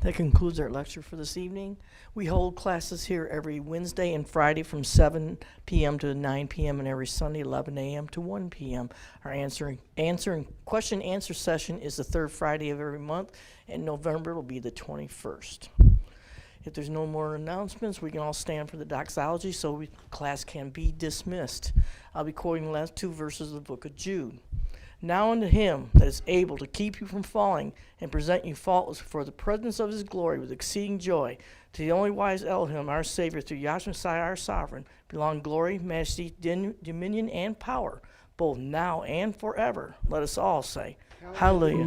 That concludes our lecture for this evening. We hold classes here every Wednesday and Friday from 7 p.m. to 9 p.m. and every Sunday 11 a.m. to 1 p.m. Our question and answer session is the third Friday of every month. In November, it'll be the 21st. If there's no more announcements, we can all stand for the doxology so class can be dismissed. I'll be quoting the last two verses of the book of Jude. Now unto him that is able to keep you from falling and present you faultless before the presence of his glory with exceeding joy, to the only wise Elohim, our Savior, through Yahshua Messiah, our Sovereign, belong glory, majesty, dominion, and power, both now and forever. Let us all say, Hallelujah.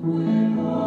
With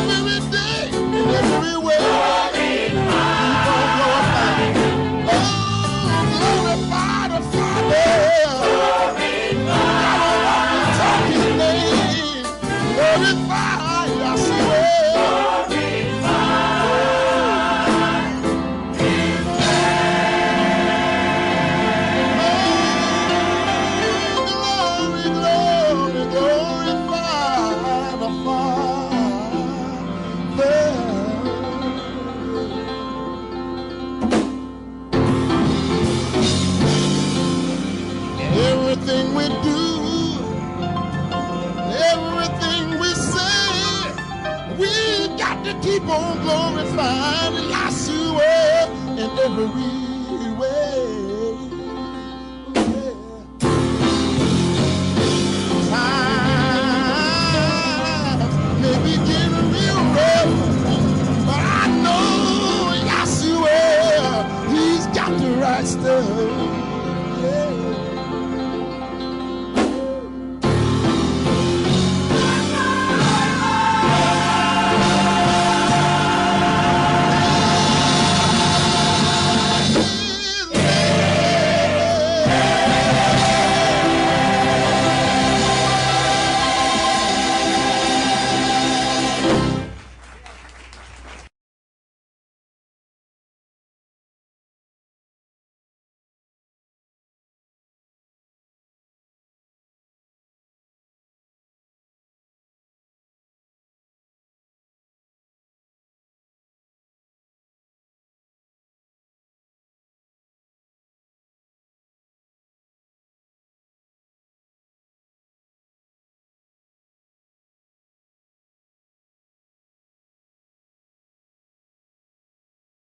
every day, in every way. Keep on glorifying. Oh, glorify the Father. I don't want to talk His name. Glorify Yahshua. Everything we do, everything we say, we got to keep on glorifying Yahshua in every